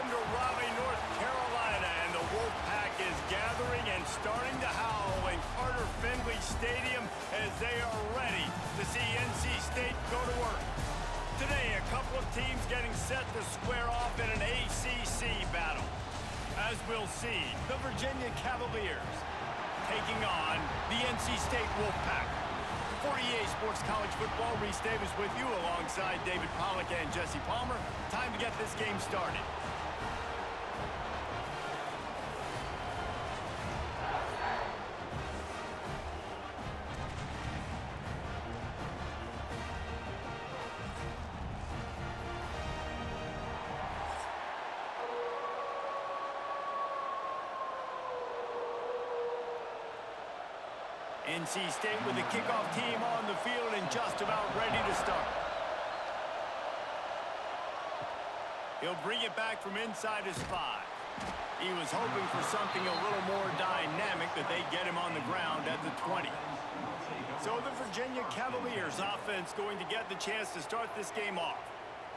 Welcome to Raleigh, North Carolina, and the Wolfpack is gathering and starting to howl in Carter Finley Stadium as they are ready to see NC State go to work. Today, a couple of teams getting set to square off in an ACC battle. As we'll see, the Virginia Cavaliers taking on the NC State Wolfpack. For EA Sports College Football, Reese Davis with you alongside David Pollack and Jesse Palmer. Time to get this game started. NC State with the kickoff team on the field and just about ready to start. He'll bring it back from inside his 5. He was hoping for something a little more dynamic, but they get him on the ground at the 20. So the Virginia Cavaliers offense going to get the chance to start this game off.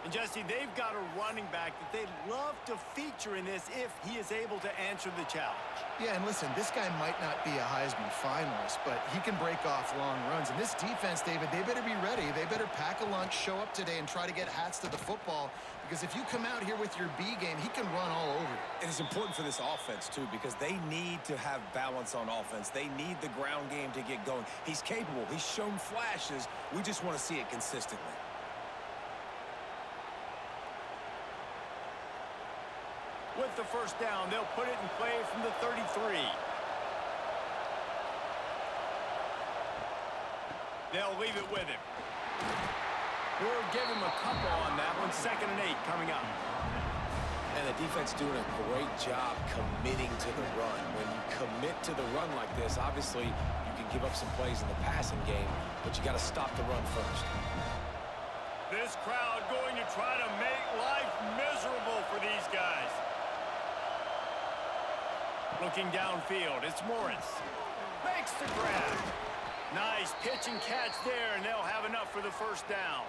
And Jesse, they've got a running back that they'd love to feature in this if he is able to answer the challenge. Yeah, and listen, this guy might not be a Heisman finalist, but he can break off long runs. And this defense, David, they better be ready. They better pack a lunch, show up today, and try to get hats to the football. Because if you come out here with your B game, he can run all over you. And it's important for this offense, too, because they need to have balance on offense. They need the ground game to get going. He's capable. He's shown flashes. We just want to see it consistently. With the first down, they'll put it in play from the 33. They'll leave it with him. We'll give him a couple on that one. 2nd and 8 coming up. And the defense doing a great job committing to the run. When you commit to the run like this, obviously you can give up some plays in the passing game, but you got to stop the run first. This crowd going to try to make life miserable for these guys. Looking downfield, it's Morris. Makes the grab. Nice pitch and catch there, and they'll have enough for the first down.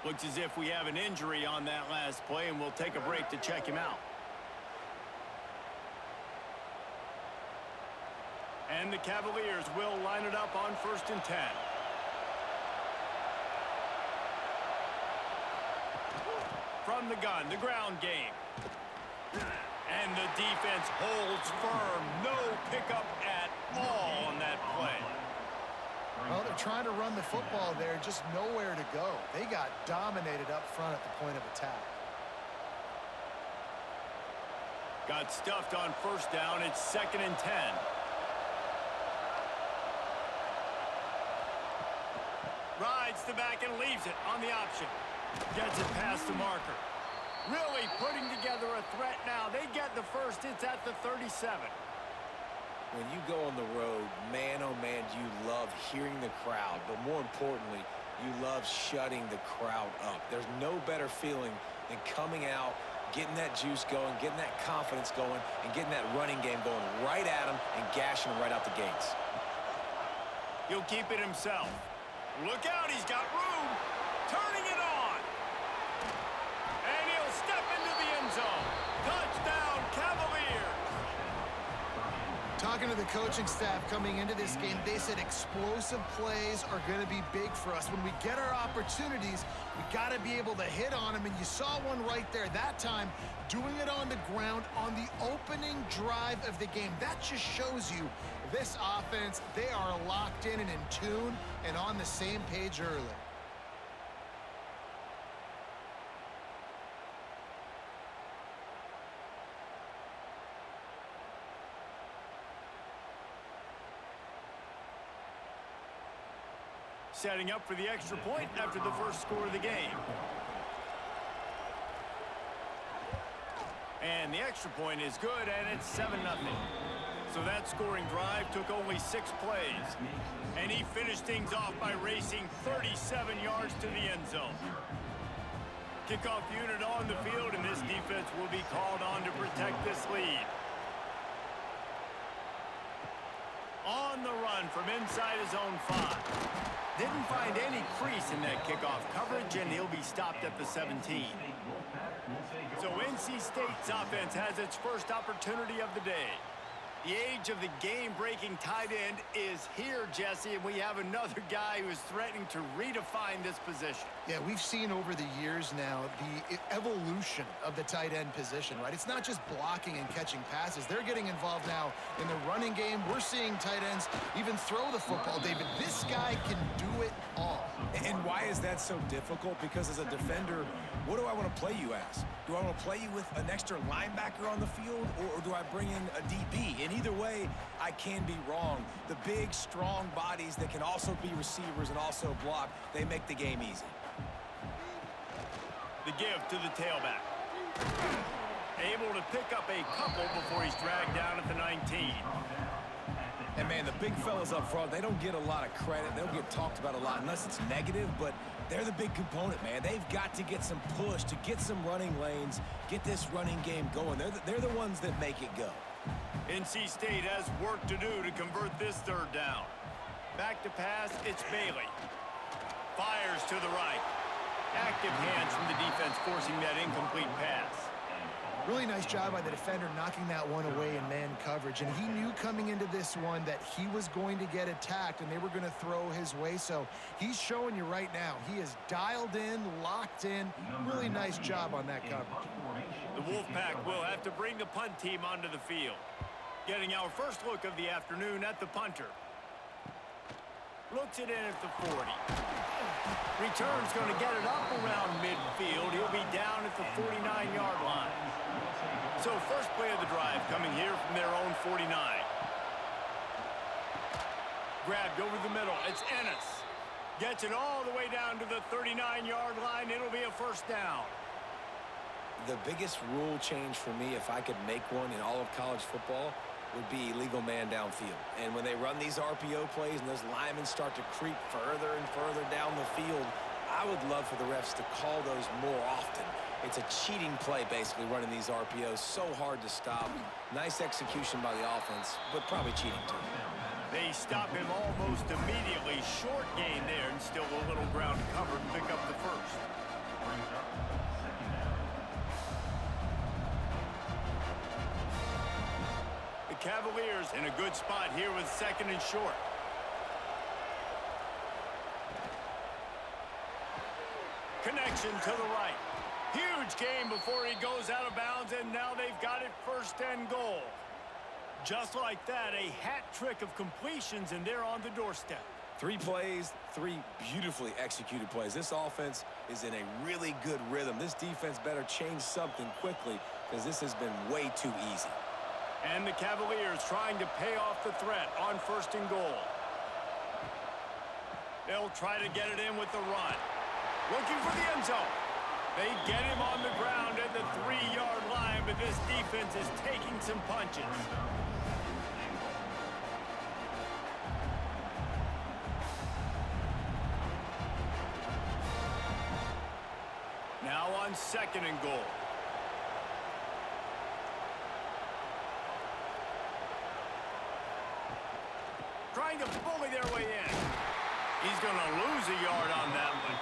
Looks as if we have an injury on that last play, and we'll take a break to check him out. And the Cavaliers will line it up on 1st and 10. From the gun, the ground game. And the defense holds firm. No pickup at all on that play. Well, they're trying to run the football there, just nowhere to go. They got dominated up front at the point of attack. Got stuffed on 1st down. It's 2nd and 10. Rides the back and leaves it on the option. Gets it past the marker. Really putting together a threat now. They get the first. It's at the 37. When you go on the road, man, oh man, you love hearing the crowd. But more importantly, you love shutting the crowd up. There's no better feeling than coming out, getting that juice going, getting that confidence going, and getting that running game going right at them and gashing them right out the gates. He'll keep it himself. Look out, he's got room. Turning it on. And he'll step into the end zone. Touchdown, Cavaliers. Talking to the coaching staff coming into this game, they said explosive plays are going to be big for us. When we get our opportunities, we got to be able to hit on them. And you saw one right there that time, doing it on the ground on the opening drive of the game. That just shows you this offense, they are locked in and in tune and on the same page early. Setting up for the extra point after the first score of the game. And the extra point is good, and it's 7-0. So that scoring drive took only 6 plays. And he finished things off by racing 37 yards to the end zone. Kickoff unit on the field, and this defense will be called on to protect this lead. On the run from inside his own 5. Didn't find any crease in that kickoff coverage, and he'll be stopped at the 17. So NC State's offense has its first opportunity of the day. The age of the game-breaking tight end is here, Jesse, and we have another guy who is threatening to redefine this position. Yeah, we've seen over the years now the evolution of the tight end position, right? It's not just blocking and catching passes. They're getting involved now in the running game. We're seeing tight ends even throw the football, David. This guy can do it all. And why is that so difficult? Because as a defender, what do I want to play you as? Do I want to play you with an extra linebacker on the field, or do I bring in a DB? And either way, I can be wrong. The big, strong bodies that can also be receivers and also block, they make the game easy. The give to the tailback. Able to pick up a couple before he's dragged down at the 19. And, man, the big fellas up front, they don't get a lot of credit. They don't get talked about a lot unless it's negative, but they're the big component, man. They've got to get some push, to get some running lanes, get this running game going. They're the ones that make it go. NC State has work to do to convert this third down. Back to pass, it's Bailey. Fires to the right. Active hands from the defense forcing that incomplete pass. Really nice job by the defender knocking that one away in man coverage. And he knew coming into this one that he was going to get attacked and they were going to throw his way. So he's showing you right now. He is dialed in, locked in. Really nice job on that coverage. The Wolfpack will have to bring the punt team onto the field. Getting our first look of the afternoon at the punter. Looks it in at the 40. Return's going to get it up around midfield. He'll be down at the 49-yard line. So first play of the drive coming here from their own 49. Grabbed over the middle. It's Ennis. Gets it all the way down to the 39-yard line. It'll be a first down. The biggest rule change for me, if I could make one in all of college football, would be illegal man downfield. And when they run these RPO plays and those linemen start to creep further and further down the field, I would love for the refs to call those more often. It's a cheating play, basically, running these RPOs. So hard to stop. Nice execution by the offense, but probably cheating too. They stop him almost immediately. Short gain there, and still a little ground covered to pick up the first. The Cavaliers in a good spot here with second and short. Connection to the right. Huge gain before he goes out of bounds, and now they've got it first and goal. Just like that, a hat trick of completions, and they're on the doorstep. 3 plays, 3 beautifully executed plays. This offense is in a really good rhythm. This defense better change something quickly because this has been way too easy. And the Cavaliers trying to pay off the threat on first and goal. They'll try to get it in with the run. Looking for the end zone. They get him on the ground at the 3-yard line, but this defense is taking some punches. Now on second and goal. Trying to bully their way in. He's going to lose a yard on that one.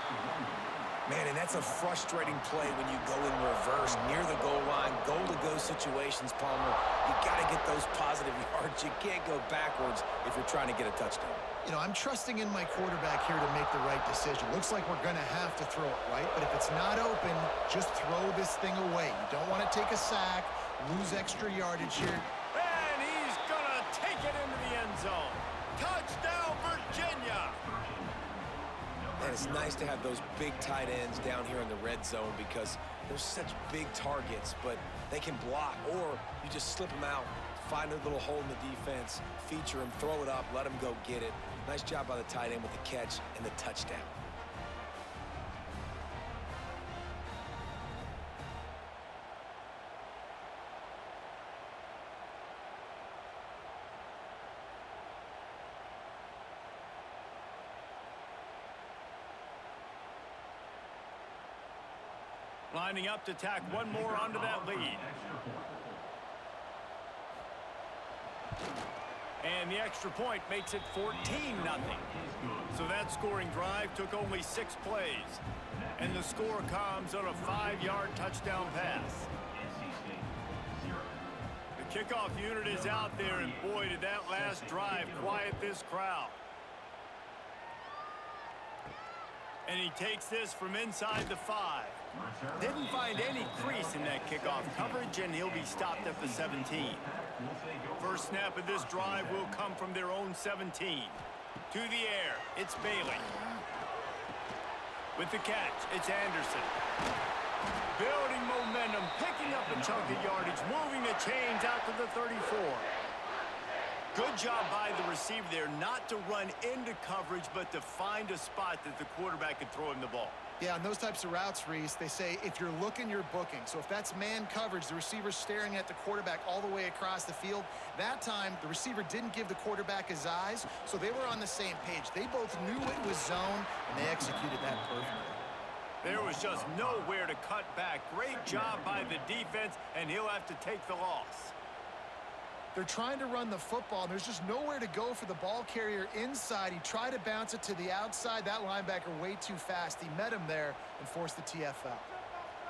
Man, and that's a frustrating play when you go in reverse near the goal line, goal-to-go situations, Palmer. You got to get those positive yards. You can't go backwards if you're trying to get a touchdown. You know, I'm trusting in my quarterback here to make the right decision. Looks like we're going to have to throw it, right? But if it's not open, just throw this thing away. You don't want to take a sack, lose extra yardage here. And he's going to take it into the end zone. Touchdown, Virginia! And it's nice to have those big tight ends down here in the red zone because they're such big targets, but they can block, or you just slip them out, find a little hole in the defense, feature them, throw it up, let them go get it. Nice job by the tight end with the catch and the touchdown. Lining up to tack one more onto that lead. And the extra point makes it 14-0. So that scoring drive took only 6 plays. And the score comes on a 5-yard touchdown pass. The kickoff unit is out there, and boy, did that last drive quiet this crowd. And he takes this from inside the 5. Didn't find any crease in that kickoff coverage, and he'll be stopped at the 17. First snap of this drive will come from their own 17. To the air, it's Bailey. With the catch, it's Anderson. Building momentum, picking up a chunk of yardage, moving the chains out to the 34. Good job by the receiver there not to run into coverage, but to find a spot that the quarterback could throw him the ball. Yeah, on those types of routes, Reese, they say if you're looking, you're booking. So if that's man coverage, the receiver's staring at the quarterback all the way across the field. That time, the receiver didn't give the quarterback his eyes, so they were on the same page. They both knew it was zone, and they executed that perfectly. There was just nowhere to cut back. Great job by the defense, and he'll have to take the loss. They're trying to run the football, and there's just nowhere to go for the ball carrier inside. He tried to bounce it to the outside. That linebacker way too fast. He met him there and forced the TFL.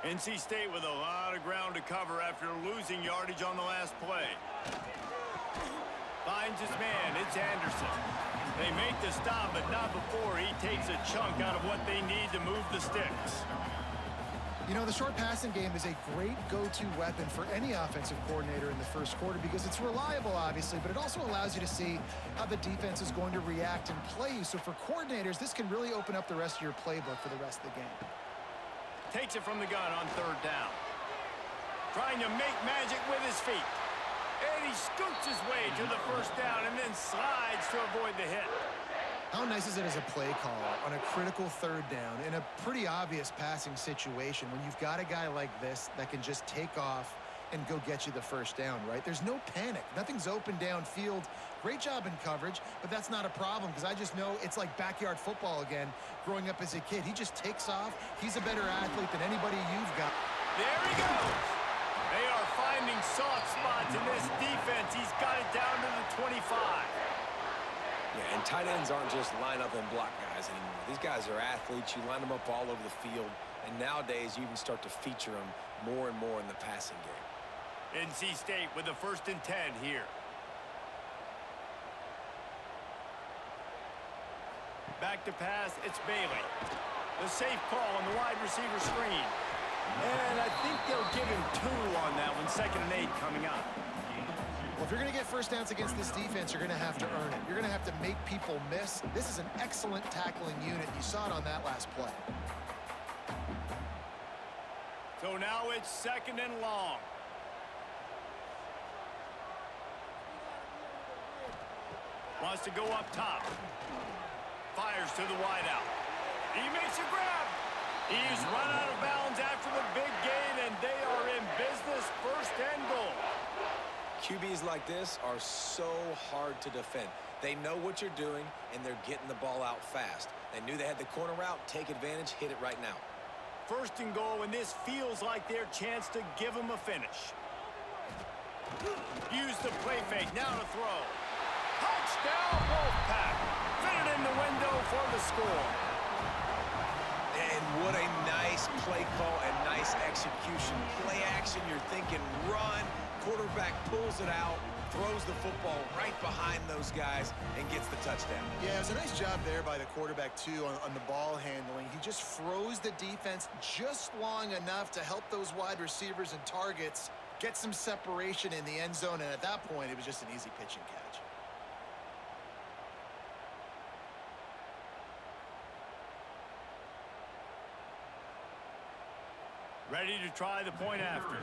NC State with a lot of ground to cover after losing yardage on the last play. Finds his man. It's Anderson. They make the stop, but not before he takes a chunk out of what they need to move the sticks. You know, the short passing game is a great go-to weapon for any offensive coordinator in the first quarter because it's reliable, obviously, but it also allows you to see how the defense is going to react and play. So for coordinators, this can really open up the rest of your playbook for the rest of the game. Takes it from the gun on 3rd down. Trying to make magic with his feet. And he scoots his way to the 1st down and then slides to avoid the hit. How nice is it as a play call on a critical 3rd down in a pretty obvious passing situation when you've got a guy like this that can just take off and go get you the 1st down, right? There's no panic. Nothing's open downfield. Great job in coverage, but that's not a problem because I just know it's like backyard football again growing up as a kid. He just takes off. He's a better athlete than anybody you've got. There he goes. They are finding soft spots in this defense. He's got it down to the 25. Yeah, and tight ends aren't just line up and block guys anymore. These guys are athletes. You line them up all over the field. And nowadays, you can start to feature them more and more in the passing game. NC State with the 1st and 10 here. Back to pass, it's Bailey. The safe call on the wide receiver screen. And I think they'll give him 2 on that one. 2nd and 8 coming up. Well, if you're going to get 1st downs against this defense, you're going to have to earn it. You're going to have to make people miss. This is an excellent tackling unit. You saw it on that last play. So now it's 2nd and long. Wants to go up top. Fires to the wideout. He makes a grab. He's run out of bounds after the big gain, and they are in business. 1st and goal. QBs like this are so hard to defend. They know what you're doing, and they're getting the ball out fast. They knew they had the corner route. Take advantage. Hit it right now. 1st and goal, and this feels like their chance to give them a finish. Use the play fake. Now to throw. Touchdown, Wolfpack. Fit it in the window for the score. And what a nice play call and nice execution. Play action, you're thinking run. Quarterback pulls it out, throws the football right behind those guys, and gets the touchdown. Yeah, it was a nice job there by the quarterback, too, on the ball handling. He just froze the defense just long enough to help those wide receivers and targets get some separation in the end zone, and at that point, it was just an easy pitch and catch. Ready to try the point after.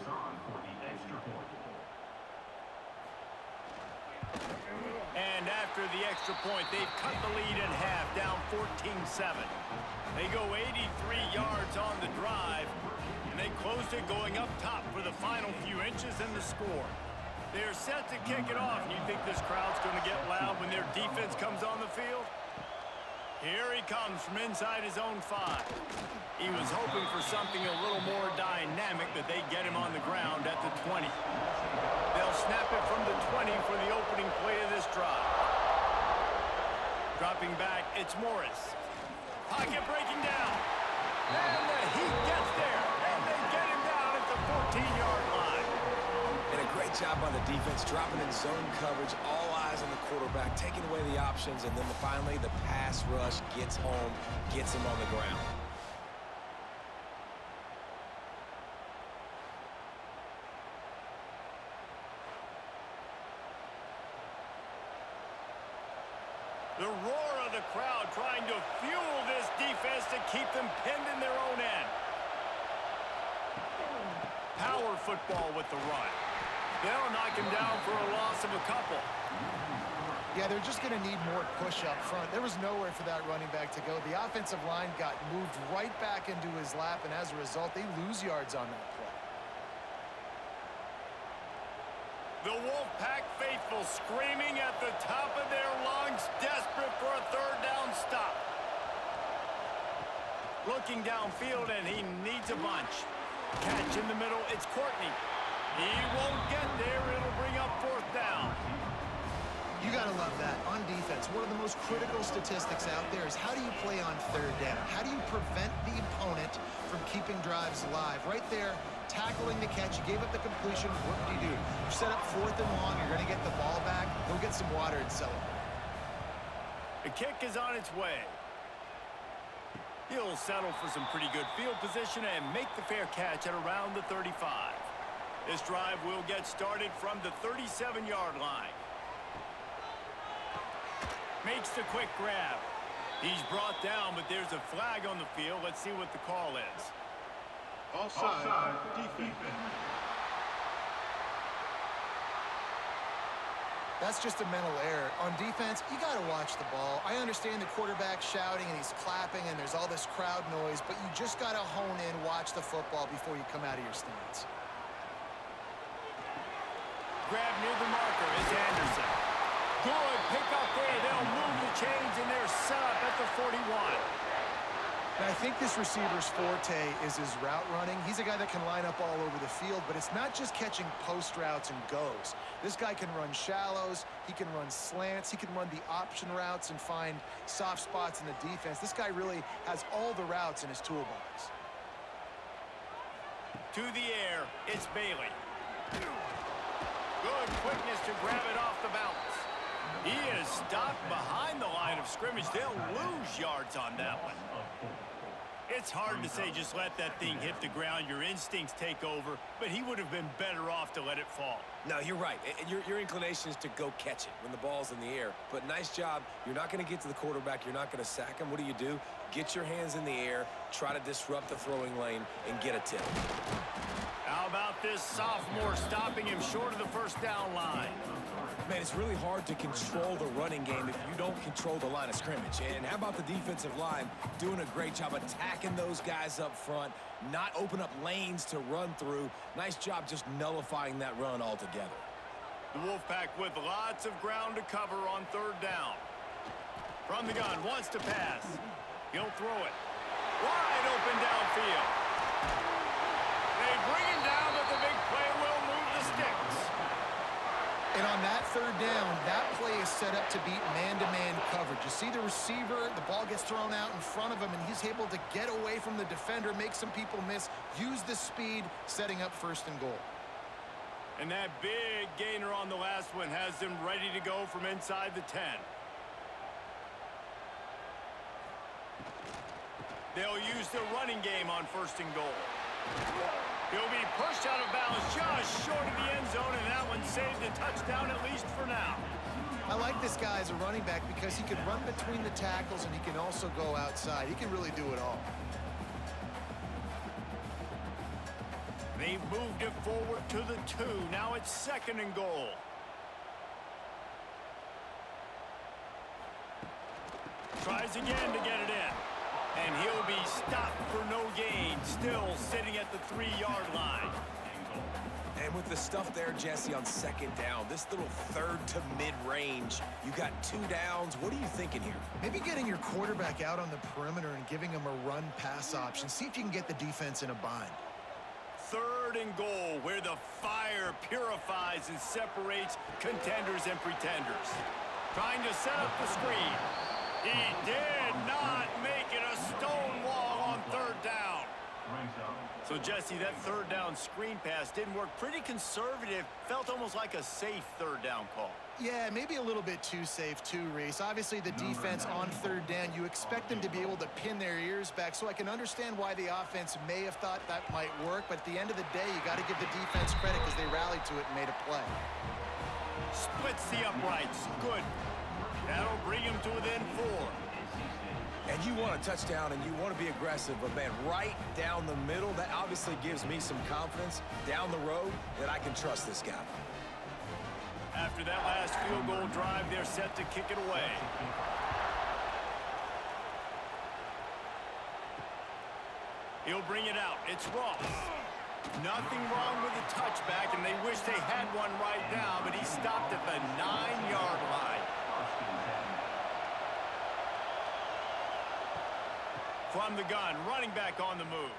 And after the extra point, they've cut the lead in half, down 14-7. They go 83 yards on the drive, and they closed it going up top for the final few inches in the score. They're set to kick it off. You think this crowd's going to get loud when their defense comes on the field? Here he comes from inside his own 5. He was hoping for something a little more dynamic, but they get him on the ground at the 20. They'll snap it from the 20 for the opening play of this drive. Dropping back, it's Morris. Pocket breaking down. And the Heat gets there. And they get him down at the 14-yard line. And a great job by the defense, dropping in zone coverage, all eyes on the quarterback, taking away the options, and then finally the pass rush gets home, gets him on the ground. The roar of the crowd trying to fuel this defense to keep them pinned in their own end. Power football with the run. They'll knock him down for a loss of a couple. Yeah, they're just going to need more push up front. There was nowhere for that running back to go. The offensive line got moved right back into his lap, and as a result, they lose yards on that play. The Wolfpack faithful screaming at the top of their lungs, desperate for a third down stop. Looking downfield, and he needs a bunch. Catch in the middle, it's Courtney. He won't get there, it'll bring up 4th down. You got to love that. On defense, one of the most critical statistics out there is how do you play on 3rd down? How do you prevent the opponent from keeping drives alive? Right there, tackling the catch. You gave up the completion. What do? You set up 4th and long. You're going to get the ball back. Go get some water and celebrate. The kick is on its way. He'll settle for some pretty good field position and make the fair catch at around the 35. This drive will get started from the 37-yard line. Makes the quick grab. He's brought down, but there's a flag on the field. Let's see what the call is. Offside, defense. That's just a mental error. On defense, you got to watch the ball. I understand the quarterback shouting and he's clapping and there's all this crowd noise, but you just got to hone in, watch the football before you come out of your stance. Grab near the marker is Anderson. Good pick up there. They'll move the chains, and they're set up at the 41. And I think this receiver's forte is his route running. He's a guy that can line up all over the field, but it's not just catching post routes and goes. This guy can run shallows. He can run slants. He can run the option routes and find soft spots in the defense. This guy really has all the routes in his toolbox. To the air, it's Bailey. Good quickness to grab it off the bounce. He is stopped behind the line of scrimmage. They'll lose yards on that one. It's hard to say just let that thing hit the ground. Your instincts take over, but he would have been better off to let it fall. No, you're right. Your inclination is to go catch it when the ball's in the air. But nice job. You're not going to get to the quarterback. You're not going to sack him. What do? Get your hands in the air, try to disrupt the throwing lane, and get a tip. How about this sophomore stopping him short of the 1st down line? Man, it's really hard to control the running game if you don't control the line of scrimmage. And how about the defensive line doing a great job attacking those guys up front, not open up lanes to run through. Nice job just nullifying that run altogether. The Wolfpack with lots of ground to cover on 3rd down. From the gun, wants to pass. He'll throw it. Wide open downfield. They bring him down, but the big play will move the sticks. And on that 3rd down, that play is set up to beat man-to-man coverage. You see the receiver, the ball gets thrown out in front of him, and he's able to get away from the defender, make some people miss, use the speed, setting up 1st and goal. And that big gainer on the last one has them ready to go from inside the 10. They'll use the running game on 1st and goal. He'll be pushed out of bounds just short of the end zone, and that one saved a touchdown, at least for now. I like this guy as a running back because he can run between the tackles and he can also go outside. He can really do it all. They've moved it forward to the 2. Now it's 2nd and goal. Tries again to get it in. And he'll be stopped for no gain, still sitting at the 3-yard line. And with the stuff there, Jesse, on second down, this little third to mid-range, you got 2 downs. What are you thinking here? Maybe getting your quarterback out on the perimeter and giving him a run-pass option. See if you can get the defense in a bind. 3rd and goal, where the fire purifies and separates contenders and pretenders. Trying to set up the screen. He did not make it a stone wall on 3rd down. So, Jesse, that 3rd down screen pass didn't work. Pretty conservative. Felt almost like a safe 3rd down call. Yeah, maybe a little bit too safe too, Reese. Obviously, the defense on 3rd down, you expect them to be able to pin their ears back, so I can understand why the offense may have thought that might work, but at the end of the day, you got to give the defense credit because they rallied to it and made a play. Splits the uprights. Good. That'll bring him to within 4. And you want a touchdown and you want to be aggressive, but man, right down the middle, that obviously gives me some confidence down the road that I can trust this guy. After that last field goal drive, they're set to kick it away. He'll bring it out. It's Ross. Nothing wrong with the touchback, and they wish they had one right now, but he stopped at the 9-yard line. From the gun, running back on the move.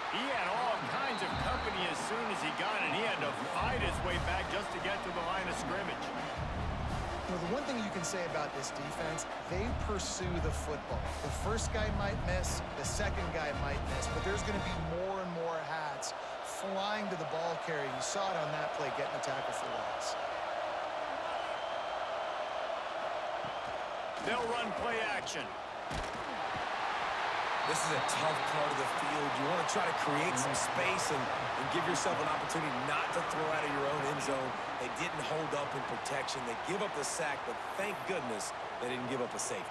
He had all kinds of company as soon as he got it. He had to fight his way back just to get to the line of scrimmage. Well, the one thing you can say about this defense, they pursue the football. The first guy might miss, the second guy might miss, but there's going to be more and more hats flying to the ball carrier. You saw it on that play, getting the tackle for loss. They'll run play action. This is a tough part of the field. You want to try to create some space and give yourself an opportunity not to throw out of your own end zone. They didn't hold up in protection. They give up the sack, but thank goodness they didn't give up a safety.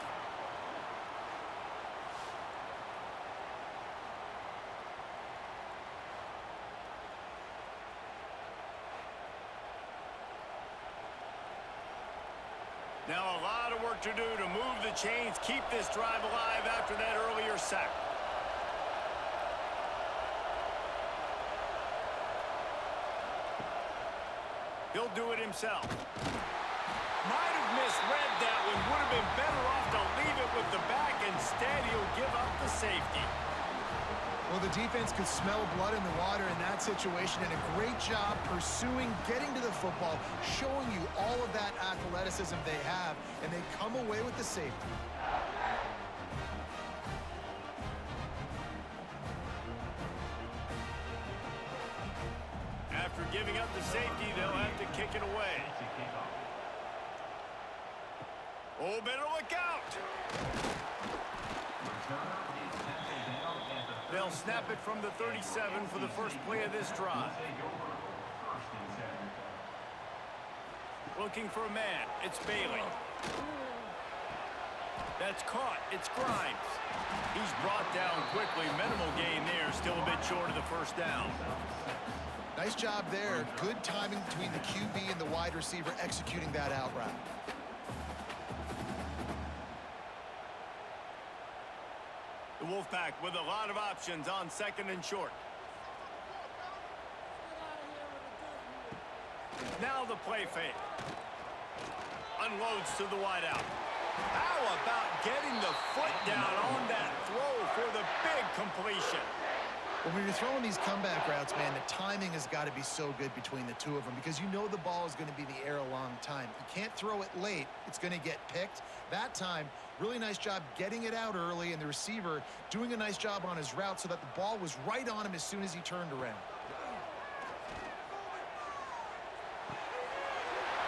Now a lot of work to do to move the chains, keep this drive alive after that earlier sack. He'll do it himself. Might have misread that one. Would have been better off to leave it with the back. Instead, he'll give up the safety. Well, the defense could smell blood in the water in that situation, and a great job pursuing, getting to the football, showing you all of that athleticism they have, and they come away with the safety. After giving up the safety, they'll have to kick it away. Oh, better look out! They'll snap it from the 37 for the first play of this drive. Looking for a man. It's Bailey. That's caught. It's Grimes. He's brought down quickly. Minimal gain there. Still a bit short of the first down. Nice job there. Good timing between the QB and the wide receiver executing that out route. The Wolfpack with a lot of options on second and short. Now the play fake. Unloads to the wideout. How about getting the foot down on that throw for the big completion? Well, when you're throwing these comeback routes, man, the timing has got to be so good between the two of them because you know the ball is going to be in the air a long time. You can't throw it late. It's going to get picked. That time, really nice job getting it out early, and the receiver doing a nice job on his route so that the ball was right on him as soon as he turned around.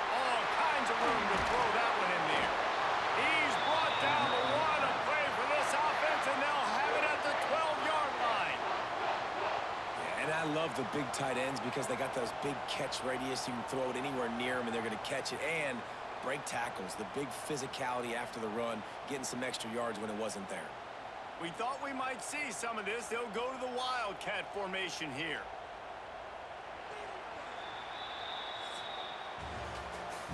All kinds of room to throw that one in there. He's brought down the one to play for this offense, and they'll have it at the 12-yard line. And I love the big tight ends because they got those big catch radius. You can throw it anywhere near them, and they're going to catch it. And break tackles, the big physicality after the run, getting some extra yards when it wasn't there. We thought we might see some of this. They'll go to the Wildcat formation here.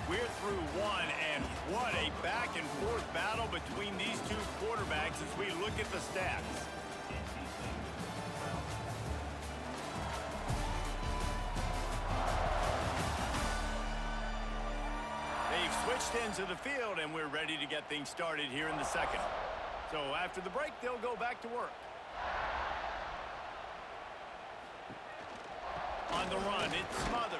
We're through one, and what a back-and-forth battle between these two quarterbacks as we look at the stats. Switched into the field, and we're ready to get things started here in the second. So after the break, they'll go back to work. On the run, it's Smothers.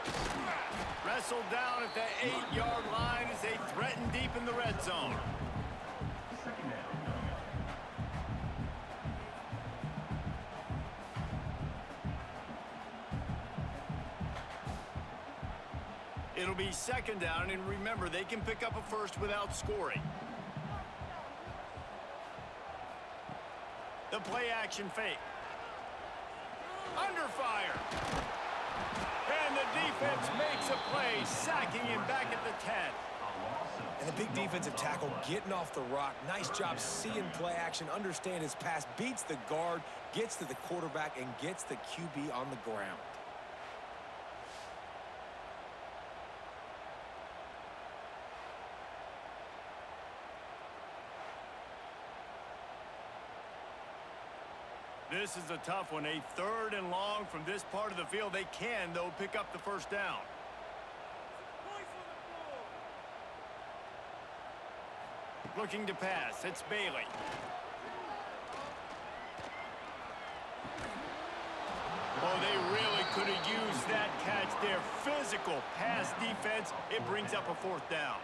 Wrestled down at the 8-yard line as they threaten deep in the red zone. It'll be second down, and remember, they can pick up a first without scoring. The play-action fake. Under fire. And the defense makes a play, sacking him back at the 10. And the big defensive tackle getting off the rock. Nice job seeing play action, understand his pass, beats the guard, gets to the quarterback, and gets the QB on the ground. This is a tough one. A 3rd and long from this part of the field. They can, though, pick up the first down. Looking to pass. It's Bailey. Oh, they really could have used that catch there. Physical pass defense. It brings up a 4th down.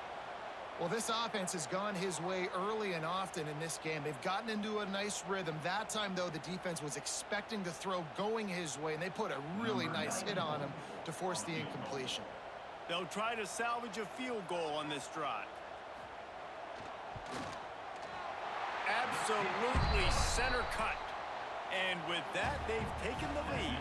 Well, this offense has gone his way early and often in this game. They've gotten into a nice rhythm. That time, though, the defense was expecting the throw going his way, and they put a really nice hit on him to force the incompletion. They'll try to salvage a field goal on this drive. Absolutely center cut. And with that, they've taken the lead.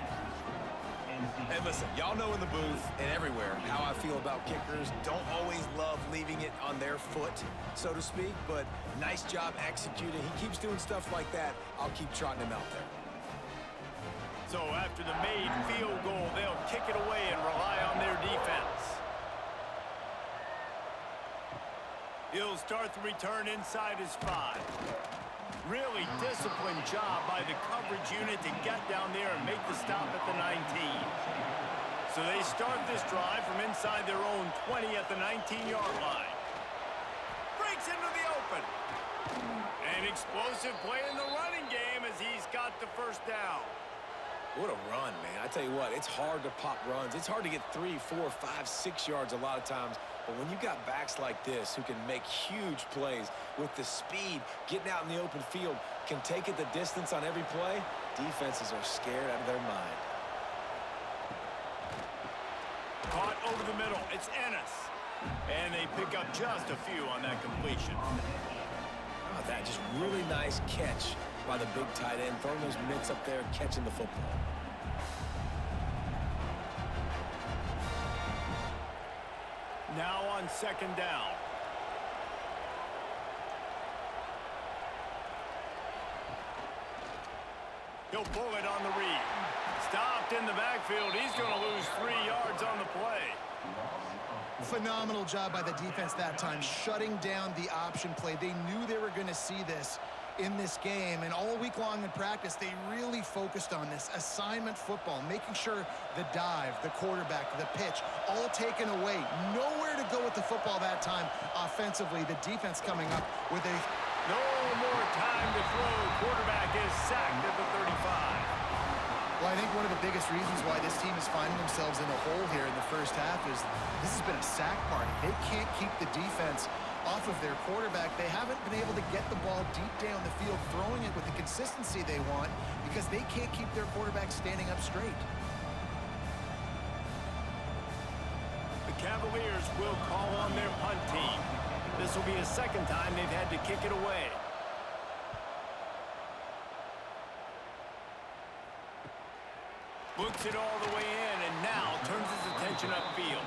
And listen, y'all know in the booth and everywhere how I feel about kickers. Don't always love leaving it on their foot, so to speak, but nice job executing. He keeps doing stuff like that. I'll keep trotting him out there. So after the made field goal, they'll kick it away and rely on their defense. He'll start the return inside his 5. Really disciplined job by the coverage unit to get down there and make the stop at the 19. So they start this drive from inside their own 20 at the 19-yard line. Breaks into the open. An explosive play in the running game as he's got the first down. What a run, man. I tell you what, it's hard to pop runs. It's hard to get 3, 4, 5, 6 yards a lot of times. But when you got backs like this who can make huge plays with the speed, getting out in the open field, can take it the distance on every play, defenses are scared out of their mind. Caught over the middle. It's Ennis. And they pick up just a few on that completion. How about that? Just really nice catch by the big tight end, throwing those mitts up there, catching the football. Now on second down. He'll pull it on the read. Stopped in the backfield. He's going to lose 3 yards on the play. Phenomenal job by the defense that time, shutting down the option play. They knew they were going to see this in this game, and all week long in practice, they really focused on this assignment football, making sure the dive, the quarterback, the pitch, all taken away. Nowhere to go with the football that time offensively. The defense coming up with a... No more time to throw. Quarterback is sacked at the 35. Well, I think one of the biggest reasons why this team is finding themselves in a hole here in the first half is this has been a sack party. They can't keep the defense off of their quarterback. They haven't been able to get the ball deep down the field, throwing it with the consistency they want because they can't keep their quarterback standing up straight. The Cavaliers will call on their punt team. This will be the second time they've had to kick it away. Looks it all the way in and now turns his attention upfield.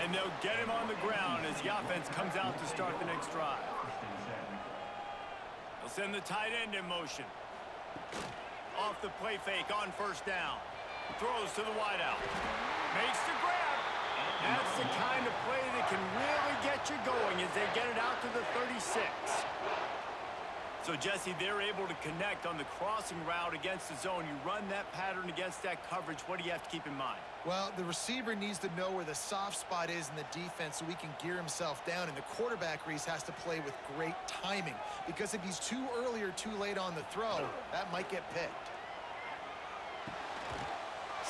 And they'll get him on the ground as the offense comes out to start the next drive. They'll send the tight end in motion. Off the play fake on first down. Throws to the wideout. Makes the grab. That's the kind of play that can really get you going as they get it out to the 36. So, Jesse, they're able to connect on the crossing route against the zone. You run that pattern against that coverage. What do you have to keep in mind? Well, the receiver needs to know where the soft spot is in the defense so he can gear himself down. And the quarterback, Reese, has to play with great timing. Because if he's too early or too late on the throw, that might get picked.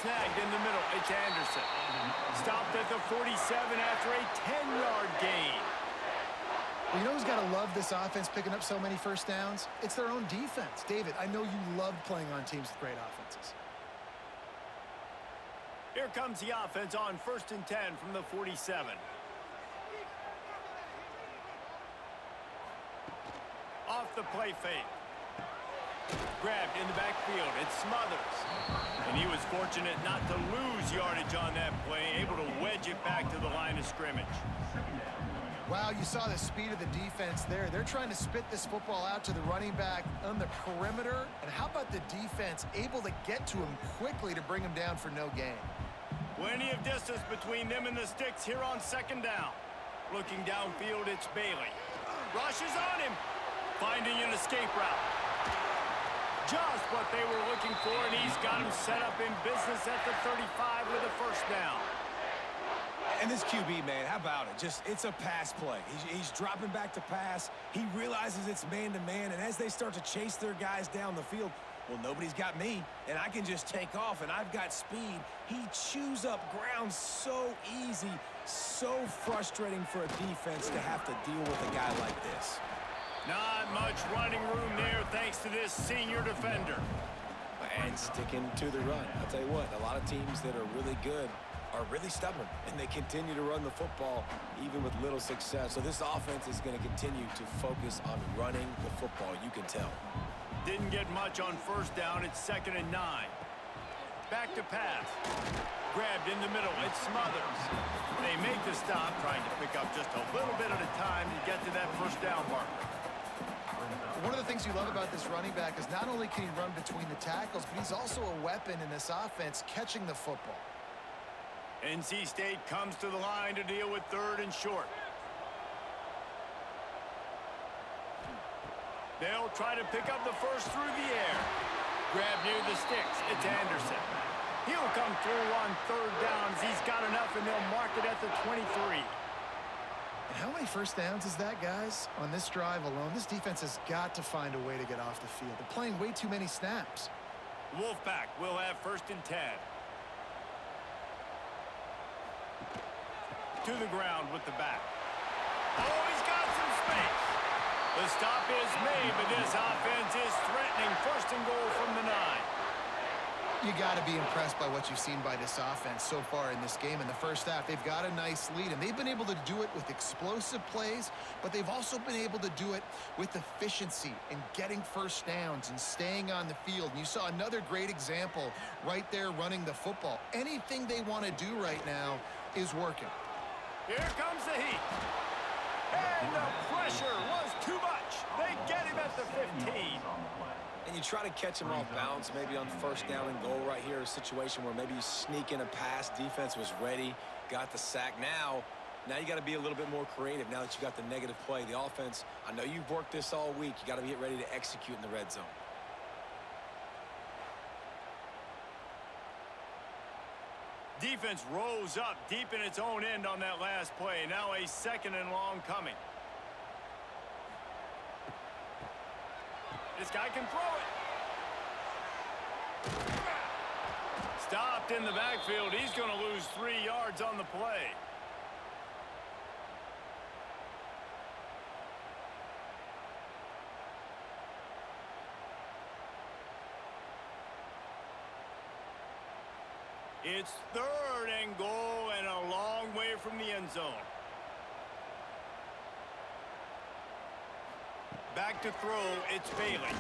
Snagged in the middle. It's Anderson. Stopped at the 47 after a 10-yard gain. Well, you know who's got to love this offense picking up so many first downs? It's their own defense. David, I know you love playing on teams with great offenses. Here comes the offense on 1st and 10 from the 47. Off the play fake. Grabbed in the backfield. It's Smothers. And he was fortunate not to lose yardage on that play, able to wedge it back to the line of scrimmage. Wow, you saw the speed of the defense there. They're trying to spit this football out to the running back on the perimeter. And how about the defense able to get to him quickly to bring him down for no gain? Plenty of distance between them and the sticks here on 2nd down. Looking downfield, it's Bailey. Rushes on him. Finding an escape route. Just what they were looking for, and he's got him set up in business at the 35 with a 1st down. And this QB, man, how about it? It's a pass play. He's dropping back to pass. He realizes it's man-to-man, and as they start to chase their guys down the field, well, nobody's got me, and I can just take off, and I've got speed. He chews up ground so easy, so frustrating for a defense to have to deal with a guy like this. Not much running room there thanks to this senior defender. And sticking to the run. I'll tell you what, a lot of teams that are really good are really stubborn, and they continue to run the football even with little success. So this offense is going to continue to focus on running the football, you can tell. Didn't get much on 1st down. It's 2nd and 9. Back to pass. Grabbed in the middle. It's Smothers. They make the stop, trying to pick up just a little bit at a time to get to that 1st down marker. One of the things you love about this running back is not only can he run between the tackles, but he's also a weapon in this offense catching the football. NC State comes to the line to deal with 3rd and short. They'll try to pick up the 1st through the air. Grab near the sticks. It's Anderson. He'll come through on 3rd downs. He's got enough, and they'll mark it at the 23. And how many first downs is that, guys? On this drive alone, this defense has got to find a way to get off the field. They're playing way too many snaps. Wolfpack will have 1st and 10. To the ground with the back. Oh, he's got some space. The stop is made, but this offense is threatening. 1st and goal from the 9. You got to be impressed by what you've seen by this offense so far in this game. In the 1st half, they've got a nice lead, and they've been able to do it with explosive plays, but they've also been able to do it with efficiency and getting first downs and staying on the field. And you saw another great example right there running the football. Anything they want to do right now is working. Here comes the heat. And the pressure was too much. They get him at the 15. And you try to catch him off balance, maybe on 1st down and goal right here, a situation where maybe you sneak in a pass, defense was ready, got the sack. Now you got to be a little bit more creative now that you got the negative play. The offense, I know you've worked this all week. You got to get ready to execute in the red zone. Defense rose up deep in its own end on that last play. Now a 2nd and long coming. This guy can throw it. Stopped in the backfield. He's going to lose 3 yards on the play. It's 3rd and goal and a long way from the end zone. Back to throw, it's Bailey.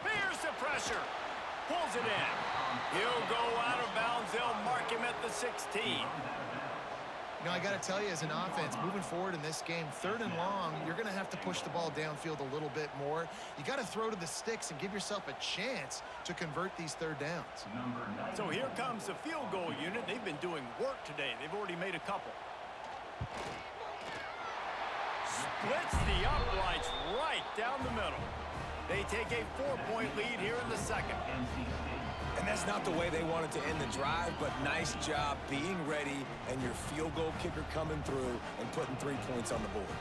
Here's the pressure. Pulls it in. He'll go out of bounds. They'll mark him at the 16. You know, I got to tell you, as an offense, moving forward in this game, 3rd and long, you're going to have to push the ball downfield a little bit more. You got to throw to the sticks and give yourself a chance to convert these 3rd downs. So here comes the field goal unit. They've been doing work today. They've already made a couple. splits the uprights right down the middle. They take a 4-point lead here in the second. And that's not the way they wanted to end the drive, but nice job being ready and your field goal kicker coming through and putting 3 points on the board.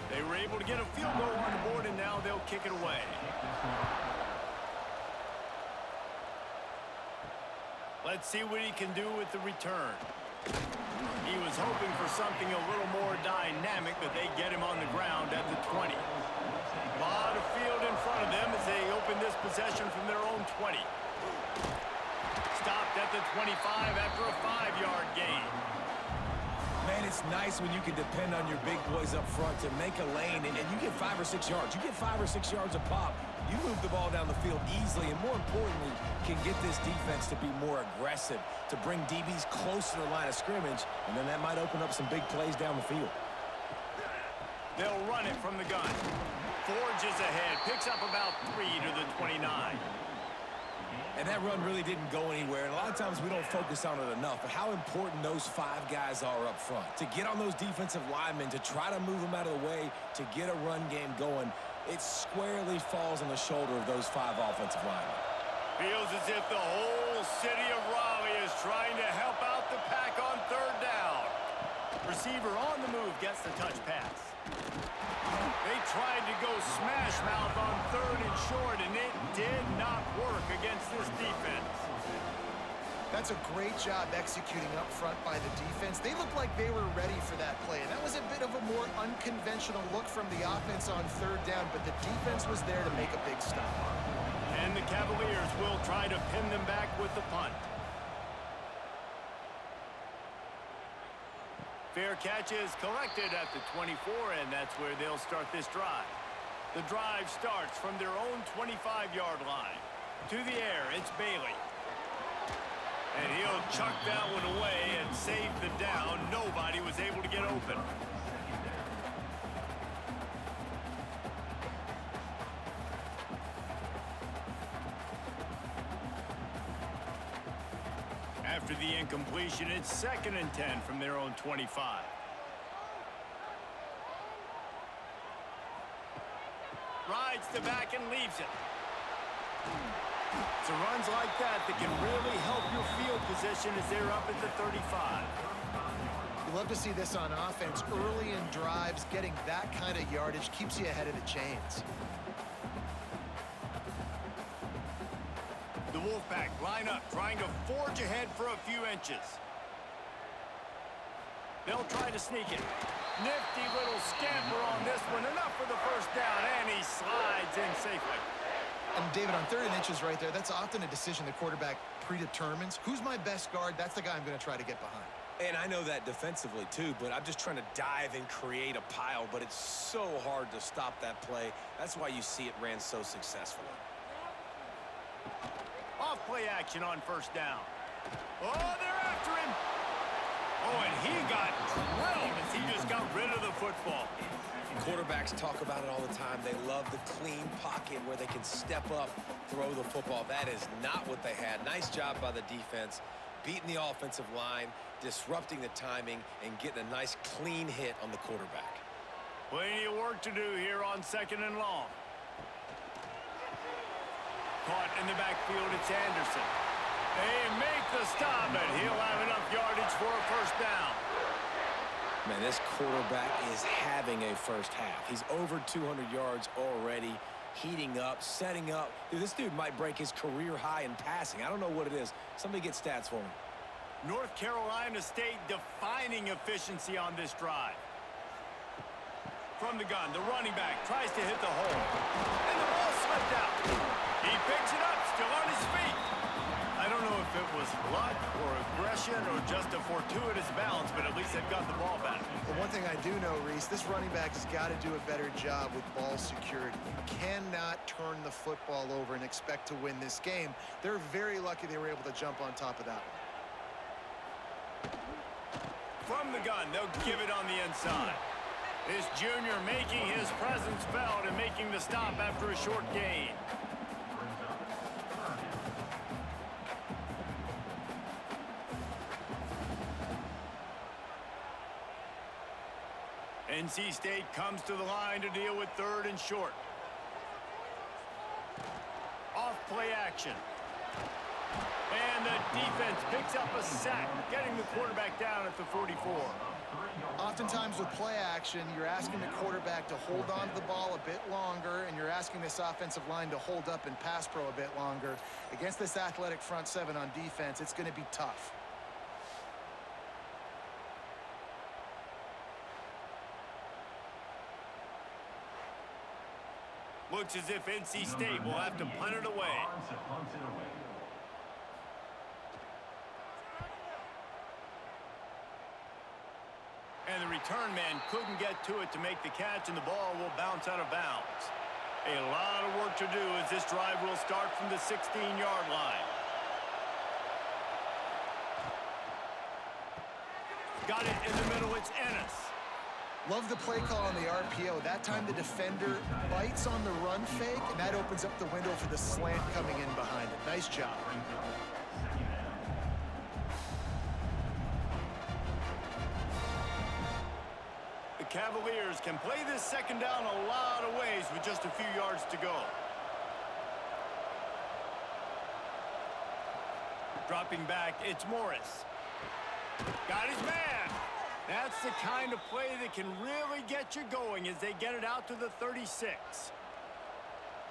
They were able to get a field goal on the board, and now they'll kick it away. Let's see what he can do with the return. He was hoping for something a little more dynamic, but they get him on the ground at the 20. A lot of field in front of them as they open this possession from their own 20. Stopped at the 25 after a 5-yard gain. Man, it's nice when you can depend on your big boys up front to make a lane, and you get 5 or 6 yards. You get 5 or 6 yards a pop. You move the ball down the field easily, and more importantly, can get this defense to be more aggressive, to bring DBs close to the line of scrimmage, and then that might open up some big plays down the field. They'll run it from the gun. Forges ahead, picks up about 3 to the 29. And that run really didn't go anywhere, and a lot of times we don't focus on it enough, but how important those 5 guys are up front. To get on those defensive linemen, to try to move them out of the way, to get a run game going, it squarely falls on the shoulder of those 5 offensive linemen. Feels as if the whole city of Raleigh is trying to help out the Pack on 3rd down. Receiver on the move gets the touch pass. They tried to go smash mouth on 3rd and short, and it did not work against this defense. That's a great job executing up front by the defense. They looked like they were ready for that play. And that was a bit of a more unconventional look from the offense on 3rd down, but the defense was there to make a big stop. And the Cavaliers will try to pin them back with the punt. Fair catch is collected at the 24, and that's where they'll start this drive. The drive starts from their own 25-yard line. To the air, it's Bailey. And he'll chuck that one away and save the down. Nobody was able to get open. After the incompletion, it's 2nd and 10 from their own 25. Rides the back and leaves it. It's runs like that can really help your field position as they're up at the 35. You love to see this on offense. Early in drives, getting that kind of yardage keeps you ahead of the chains. The Wolfpack line up, trying to forge ahead for a few inches. They'll try to sneak it. Nifty little scamper on this one. Enough for the 1st down, and he slides in safely. And David, on 3rd and inches right there, that's often a decision the quarterback predetermines. Who's my best guard? That's the guy I'm going to try to get behind. And I know that defensively, too, but I'm just trying to dive and create a pile, but it's so hard to stop that play. That's why you see it ran so successfully. Off-play action on 1st down. Oh, they're after him. Oh, and he got drilled as he just got rid of the football. Quarterbacks talk about it all the time. They love the clean pocket where they can step up, throw the football. That is not what they had. Nice job by the defense, beating the offensive line, disrupting the timing, and getting a nice clean hit on the quarterback. Plenty of work to do here on 2nd and long. Caught in the backfield, it's Anderson. They make the stop, and he'll have enough yardage for a 1st down. Man, this quarterback is having a 1st half. He's over 200 yards already, heating up, setting up. Dude, this dude might break his career high in passing. I don't know what it is. Somebody get stats for me. North Carolina State defining efficiency on this drive. From the gun, the running back tries to hit the hole. And the ball slipped out. He picks it up, still on his feet. I don't know if it was luck or aggression or just a fortuitous bounce, but at least they've got the ball back. But one thing I do know, Reese, this running back has got to do a better job with ball security. You cannot turn the football over and expect to win this game. They're very lucky they were able to jump on top of that one. From the gun, they'll give it on the inside. This junior making his presence felt and making the stop after a short gain. NC State comes to the line to deal with third and short. Off play action. And the defense picks up a sack, getting the quarterback down at the 44. Oftentimes with play action, you're asking the quarterback to hold on to the ball a bit longer, and you're asking this offensive line to hold up in pass pro a bit longer. Against this athletic front seven on defense, it's going to be tough. Looks as if NC State will have to punt it away. And the return man couldn't get to it to make the catch, and the ball will bounce out of bounds. A lot of work to do as this drive will start from the 16-yard line. Got it in the middle, it's Ennis. Love the play call on the RPO. That time the defender bites on the run fake, and that opens up the window for the slant coming in behind it. Nice job. The Cavaliers can play this second down a lot of ways with just a few yards to go. Dropping back, it's Morris. Got his man. That's the kind of play that can really get you going as they get it out to the 36.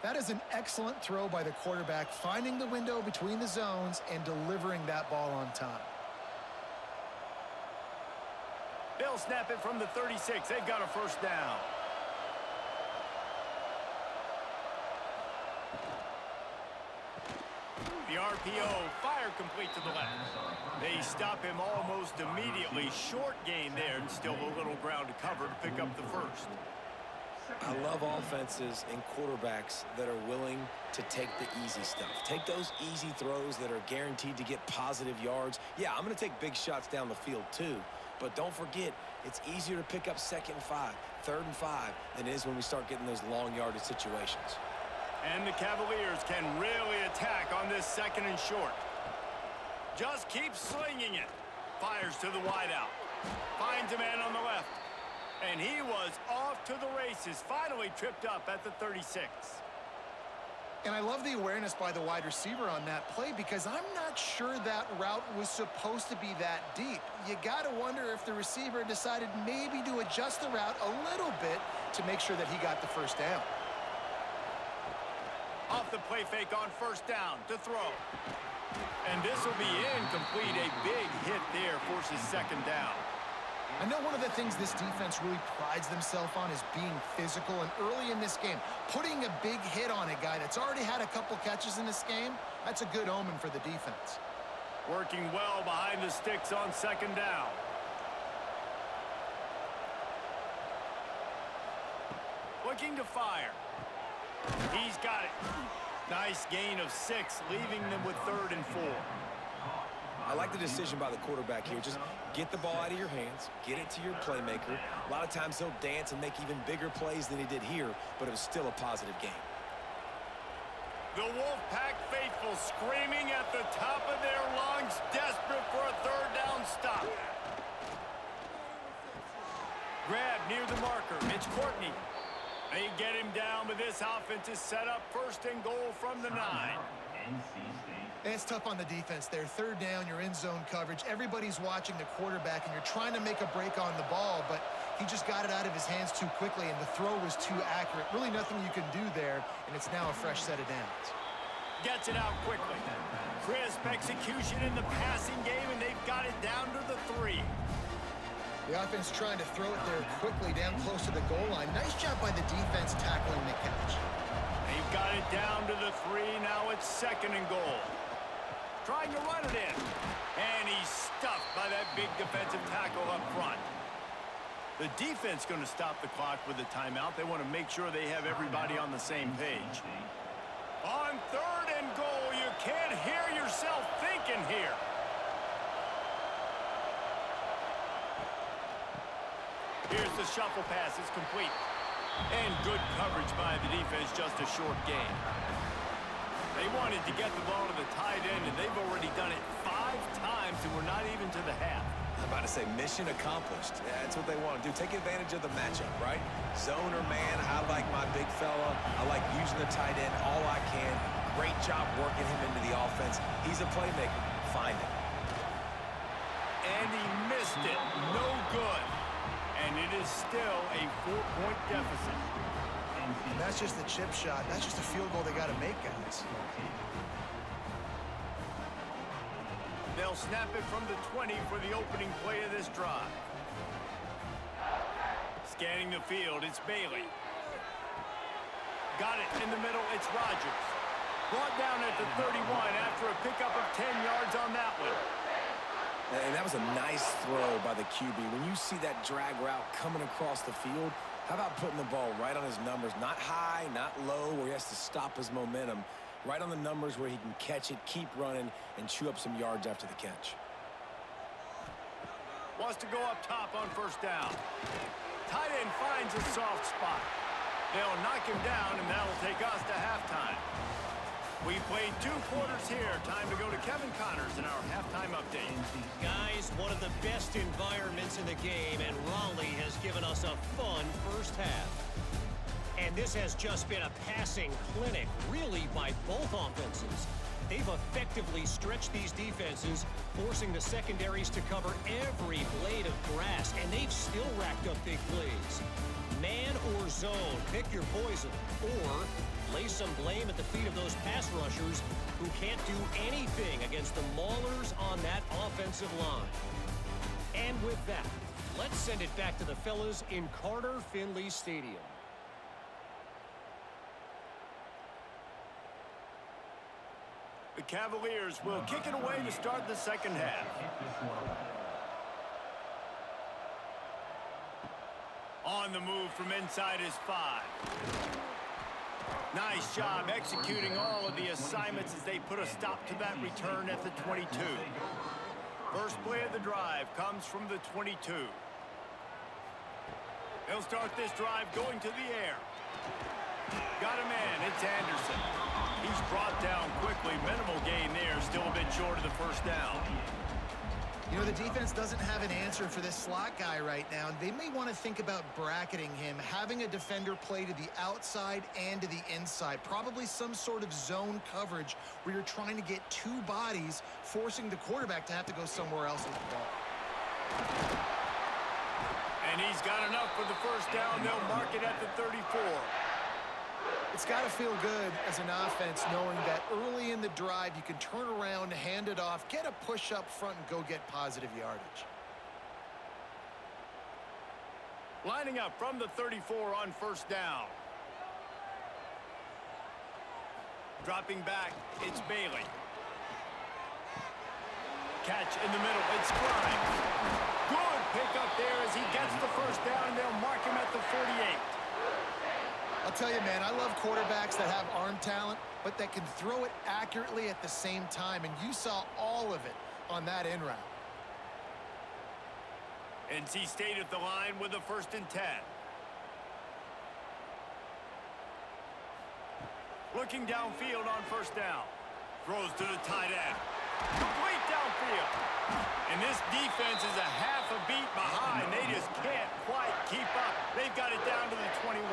That is an excellent throw by the quarterback, finding the window between the zones and delivering that ball on time. They'll snap it from the 36. They've got a first down. The RPO, fire complete to the left. They stop him almost immediately. Short gain there, and still a little ground to cover to pick up the first. I love offenses and quarterbacks that are willing to take the easy stuff. Take those easy throws that are guaranteed to get positive yards. Yeah, I'm going to take big shots down the field too, but don't forget, it's easier to pick up 2nd and 5, 3rd and 5 than it is when we start getting those long yardage situations. And the Cavaliers can really attack on this 2nd and short. Just keep slinging it. Fires to the wideout. Finds a man on the left. And he was off to the races. Finally tripped up at the 36. And I love the awareness by the wide receiver on that play because I'm not sure that route was supposed to be that deep. You got to wonder if the receiver decided maybe to adjust the route a little bit to make sure that he got the first down. Off the play fake on first down to throw. And this will be incomplete. A big hit there forces 2nd down. I know one of the things this defense really prides themselves on is being physical, and early in this game, putting a big hit on a guy that's already had a couple catches in this game, that's a good omen for the defense. Working well behind the sticks on 2nd down. Looking to fire. He's got it. Nice gain of 6, leaving them with 3rd and 4. I like the decision by the quarterback here. Just get the ball out of your hands, get it to your playmaker. A lot of times he'll dance and make even bigger plays than he did here, but it was still a positive game. The Wolfpack faithful screaming at the top of their lungs, desperate for a 3rd down stop. Grab near the marker. It's Courtney. They get him down, but this offense is set up 1st and goal from the 9. It's tough on the defense there. 3rd down, you're in zone coverage. Everybody's watching the quarterback, and you're trying to make a break on the ball, but he just got it out of his hands too quickly, and the throw was too accurate. Really nothing you can do there, and it's now a fresh set of downs. Gets it out quickly. Crisp execution in the passing game, and they've got it down to the 3. The offense trying to throw it there quickly down close to the goal line. Nice job by the defense tackling the catch. They've got it down to the 3. Now it's 2nd and goal. Trying to run it in. And he's stuffed by that big defensive tackle up front. The defense going to stop the clock with a timeout. They want to make sure they have everybody on the same page. On 3rd and goal, you can't hear yourself thinking here. Here's the shuffle pass. It's complete. And good coverage by the defense, just a short gain. They wanted to get the ball to the tight end, and they've already done it 5 times, and we're not even to the half. I'm about to say mission accomplished. That's what they want to do. Take advantage of the matchup, right? Zone or man, I like my big fella. I like using the tight end all I can. Great job working him into the offense. He's a playmaker. Find him. And he missed it. No good. And it is still a 4-point deficit. And that's just the chip shot. That's just a field goal they got to make, guys. They'll snap it from the 20 for the opening play of this drive. Scanning the field, it's Bailey. Got it in the middle, it's Rodgers. Brought down at the 31 after a pickup of 10 yards on that one. And that was a nice throw by the QB. When you see that drag route coming across the field, how about putting the ball right on his numbers? Not high, not low, where he has to stop his momentum. Right on the numbers where he can catch it, keep running, and chew up some yards after the catch. Wants to go up top on first down. Tight end finds a soft spot. They'll knock him down, and that'll take us to halftime. We've played 2 quarters here. Time to go to Kevin Connors in our halftime update. Guys, one of the best environments in the game, and Raleigh has given us a fun first half. And this has just been a passing clinic, really, by both offenses. They've effectively stretched these defenses, forcing the secondaries to cover every blade of grass, and they've still racked up big plays. Man or zone, pick your poison, or lay some blame at the feet of those pass rushers who can't do anything against the maulers on that offensive line. And with that, let's send it back to the fellas in Carter Finley Stadium. The Cavaliers will kick it away to start the second half. On the move from inside his 5. Nice job executing all of the assignments as they put a stop to that return at the 22. First play of the drive comes from the 22. They'll start this drive going to the air. Got a man, it's Anderson. He's brought down quickly. Minimal gain there, still a bit short of the first down. You know, the defense doesn't have an answer for this slot guy right now. They may want to think about bracketing him, having a defender play to the outside and to the inside. Probably some sort of zone coverage where you're trying to get 2 bodies, forcing the quarterback to have to go somewhere else with the ball. And he's got enough for the first down. They'll mark it at the 34. It's got to feel good as an offense knowing that early in the drive you can turn around, hand it off, get a push up front, and go get positive yardage. Lining up from the 34 on first down. Dropping back, it's Bailey. Catch in the middle, it's Grimes. Good pickup there as he gets the first down, and they'll mark him at the 48. I'll tell you, man, I love quarterbacks that have arm talent, but that can throw it accurately at the same time, and you saw all of it on that in route. NC State at the line with a 1st and 10. Looking downfield on first down. Throws to the tight end. Complete downfield. And this defense is a half a beat behind. They just can't quite keep up. They've got it down to the 21.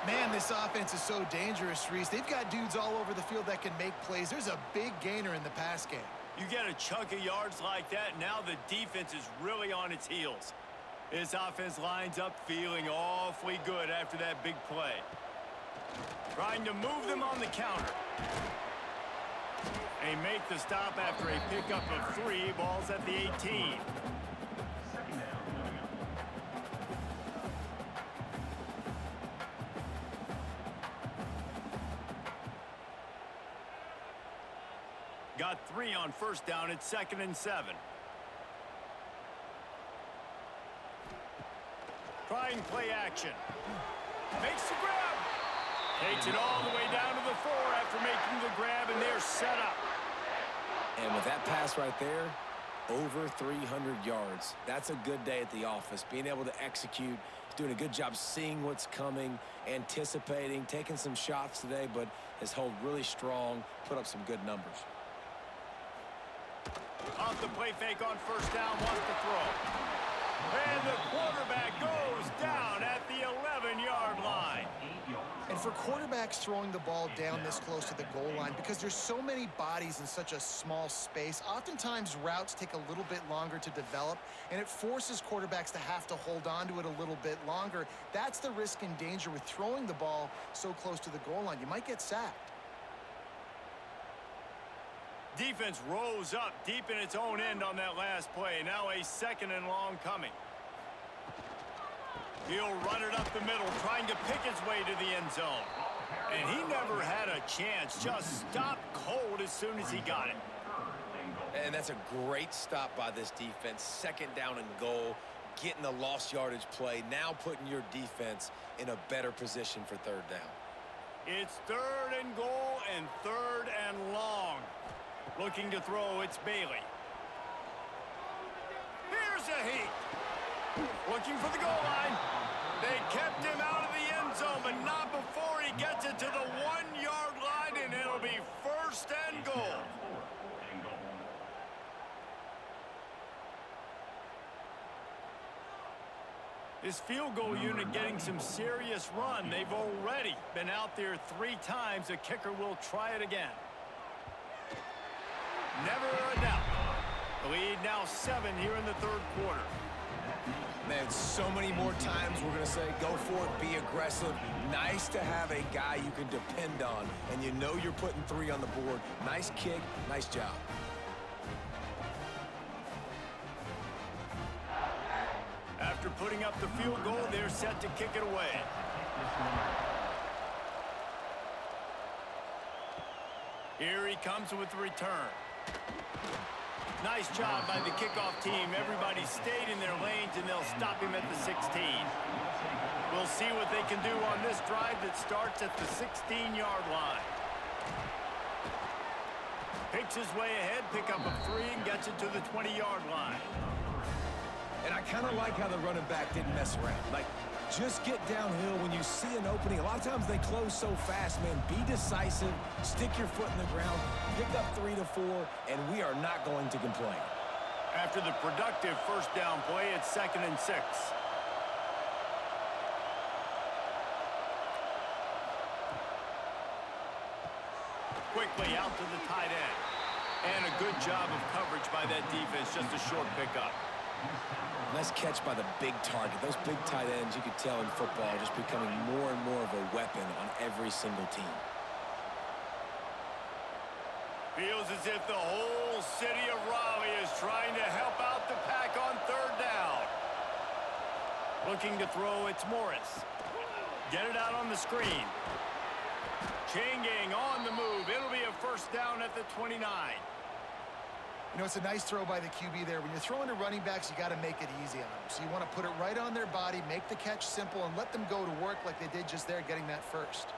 Man, this offense is so dangerous, Reese. They've got dudes all over the field that can make plays. There's a big gainer in the pass game. You get a chunk of yards like that, now the defense is really on its heels. This offense lines up feeling awfully good after that big play. Trying to move them on the counter. They make the stop after a pickup of 3. Ball's at the 18. Got 3 on first down. It's 2nd and 7. Trying play action. Makes the grab. Takes it all the way down to the 4 after making the grab, and they're set up. And with that pass right there, over 300 yards. That's a good day at the office. Being able to execute, doing a good job seeing what's coming, anticipating, taking some shots today, but has held really strong, put up some good numbers. Off the play fake on first down, wants to throw. And the quarterback goes down at the 11-yard line. And for quarterbacks throwing the ball down this close to the goal line, because there's so many bodies in such a small space, oftentimes routes take a little bit longer to develop, and it forces quarterbacks to have to hold on to it a little bit longer. That's the risk and danger with throwing the ball so close to the goal line. You might get sacked. Defense rose up deep in its own end on that last play. Now a 2nd and long coming. He'll run it up the middle, trying to pick his way to the end zone. And he never had a chance. Just stopped cold as soon as he got it. And that's a great stop by this defense. 2nd down and goal, getting the lost yardage play, now putting your defense in a better position for 3rd down. It's 3rd and goal and 3rd and long. Looking to throw, it's Bailey. Here's a heat. Looking for the goal line. They kept him out of the end zone, but not before he gets it to the 1-yard line, and it'll be 1st and goal. This field goal unit getting some serious run. They've already been out there 3 times. The kicker will try it again. Never a doubt. The lead now 7 here in the 3rd quarter. Man, so many more times we're going to say, go for it, be aggressive. Nice to have a guy you can depend on, and you know you're putting 3 on the board. Nice kick, nice job. After putting up the field goal, they're set to kick it away. Here he comes with the return. Nice job by the kickoff team. Everybody stayed in their lanes, and they'll stop him at the 16. We'll see what they can do on this drive that starts at the 16-yard line. Picks his way ahead, pick up a 3, and gets it to the 20-yard line. And I kind of like how the running back didn't mess around. Like, just get downhill when you see an opening. A lot of times they close so fast, man. Be decisive, stick your foot in the ground, pick up 3 to 4, and we are not going to complain. After the productive 1st down play, it's 2nd and 6. Quickly out to the tight end. And a good job of coverage by that defense, just a short pickup. Nice catch by the big target. Those big tight ends, you could tell in football, just becoming more and more of a weapon on every single team. Feels as if the whole city of Raleigh is trying to help out the Pack on 3rd down. Looking to throw, it's Morris. Get it out on the screen. Chain gang on the move. It'll be a 1st down at the 29. You know, it's a nice throw by the QB there. When you're throwing to running backs, you got to make it easy on them. So you want to put it right on their body, make the catch simple, and let them go to work like they did just there, getting that 1st.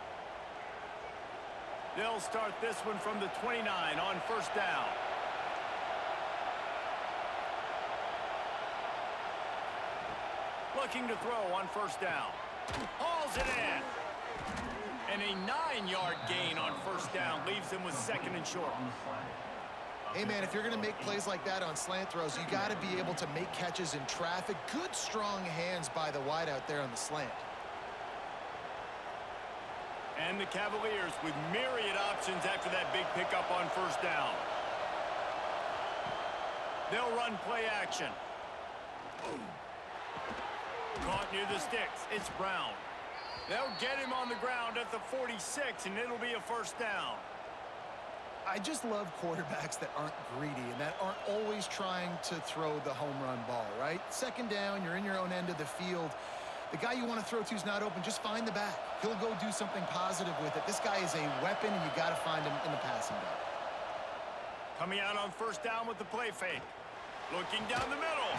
They'll start this one from the 29 on 1st down. Looking to throw on 1st down. Hauls it in. And a 9-yard gain on 1st down leaves them with 2nd and short. Hey, man, if you're going to make plays like that on slant throws, you got to be able to make catches in traffic. Good, strong hands by the wideout there on the slant. And the Cavaliers with myriad options after that big pickup on 1st down. They'll run play action. Caught near the sticks. It's Brown. They'll get him on the ground at the 46, and it'll be a 1st down. I just love quarterbacks that aren't greedy and that aren't always trying to throw the home run ball, right? 2nd down, you're in your own end of the field. The guy you want to throw to is not open. Just find the back. He'll go do something positive with it. This guy is a weapon, and you got to find him in the passing game. Coming out on 1st down with the play fake. Looking down the middle.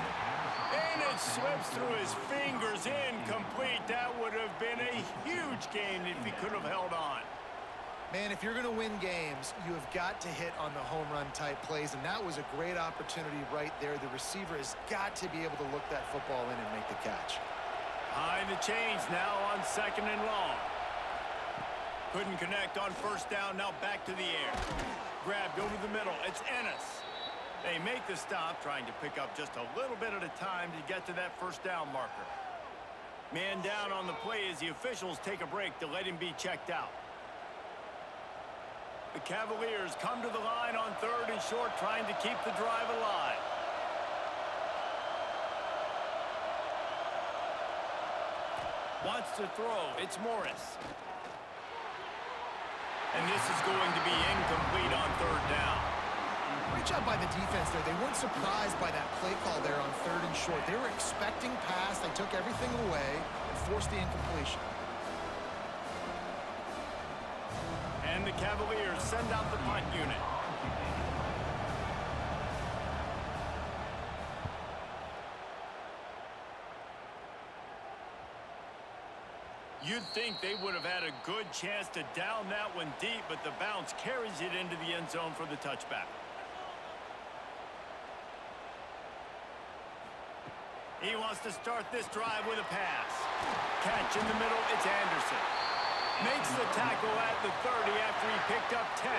And it slips through his fingers, incomplete. That would have been a huge gain if he could have held on. Man, if you're going to win games, you have got to hit on the home run type plays, and that was a great opportunity right there. The receiver has got to be able to look that football in and make the catch. Behind the chains now on 2nd and long. Couldn't connect on 1st down, now back to the air. Grabbed over the middle, it's Ennis. They make the stop, trying to pick up just a little bit at a time to get to that first down marker. Man down on the play as the officials take a break to let him be checked out. The Cavaliers come to the line on 3rd and short, trying to keep the drive alive. Wants to throw. It's Morris. And this is going to be incomplete on 3rd down. Great job by the defense there. They weren't surprised by that play call there on 3rd and short. They were expecting pass. They took everything away and forced the incompletion. And the Cavaliers send out the punt unit. You'd think they would have had a good chance to down that one deep, but the bounce carries it into the end zone for the touchback. He wants to start this drive with a pass. Catch in the middle, it's Anderson. Makes the tackle at the 30 after he picked up 10.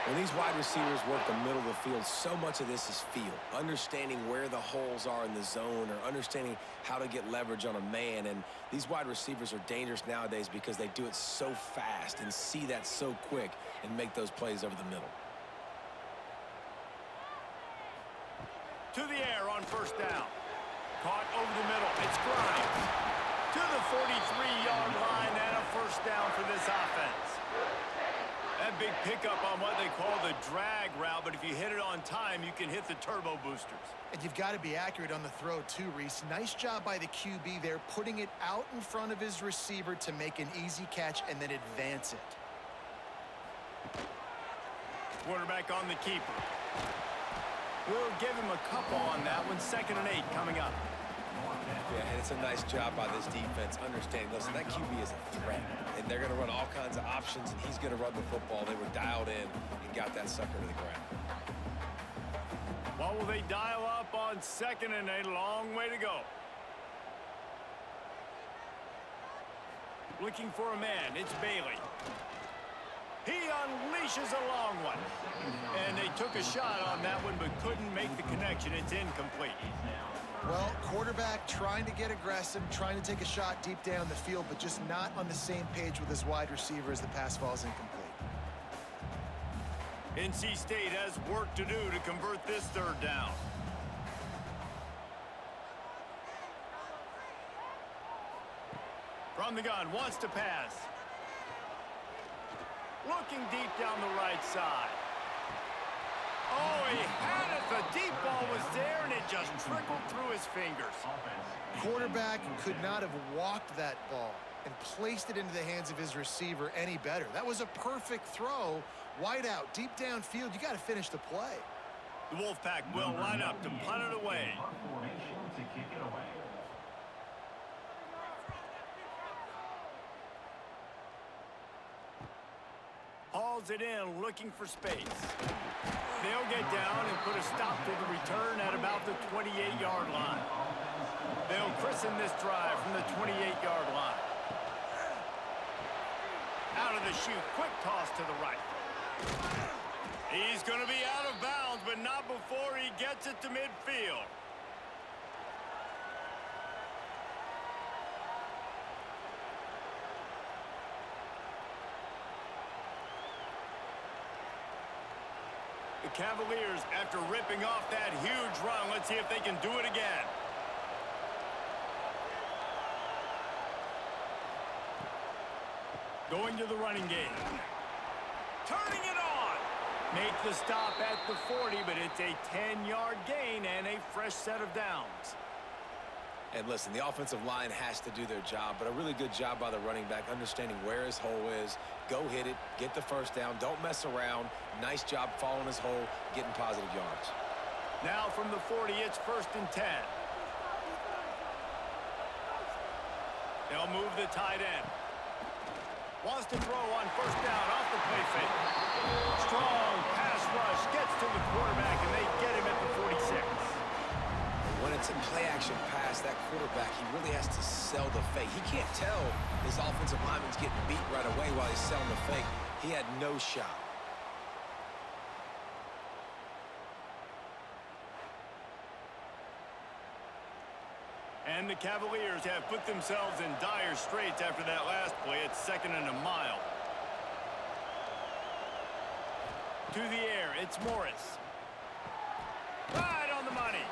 When these wide receivers work the middle of the field, so much of this is feel. Understanding where the holes are in the zone or understanding how to get leverage on a man. And these wide receivers are dangerous nowadays because they do it so fast and see that so quick and make those plays over the middle. To the air on 1st down. Caught over the middle. It's Grimes. To the 43-yard line and a 1st down for this offense. That big pickup on what they call the drag route, but if you hit it on time, you can hit the turbo boosters. And you've got to be accurate on the throw too, Reese. Nice job by the QB there, putting it out in front of his receiver to make an easy catch and then advance it. Quarterback on the keeper. We'll give him a couple on that one. 2nd and 8 coming up. Yeah, and it's a nice job by this defense understanding, listen, that QB is a threat, and they're going to run all kinds of options, and he's going to run the football. They were dialed in and got that sucker to the ground. What will they dial up on 2nd and 8? A long way to go. Looking for a man. It's Bailey. He unleashes a long one. And they took a shot on that one, but couldn't make the connection. It's incomplete. Well, quarterback trying to get aggressive, trying to take a shot deep down the field, but just not on the same page with his wide receiver as the pass falls incomplete. NC State has work to do to convert this 3rd down. From the gun, wants to pass. Looking deep down the right side. Oh, he had it. The deep ball was there, and it just trickled through his fingers. Quarterback could not have walked that ball and placed it into the hands of his receiver any better. That was a perfect throw. Wide out, deep downfield. You got to finish the play. The Wolfpack will line up to punt it away. Hauls it in, looking for space. They'll get down and put a stop to the return at about the 28-yard line. They'll christen this drive from the 28-yard line. Out of the chute, quick toss to the right. He's going to be out of bounds, but not before he gets it to midfield. The Cavaliers, after ripping off that huge run, let's see if they can do it again. Going to the running game. Turning it on. Make the stop at the 40, but it's a 10-yard gain and a fresh set of downs. And listen, the offensive line has to do their job, but a really good job by the running back, understanding where his hole is. Go hit it, get the 1st down, don't mess around. Nice job following his hole, getting positive yards. Now from the 40, it's 1st and 10. They'll move the tight end. Wants to throw on 1st down off the play fake. Strong pass rush, gets to the quarterback, and they get him at the 46. When it's a play-action pass, that quarterback, he really has to sell the fake. He can't tell his offensive lineman's getting beat right away while he's selling the fake. He had no shot. And the Cavaliers have put themselves in dire straits after that last play. It's 2nd and a mile. To the air, it's Morris. Right on the money.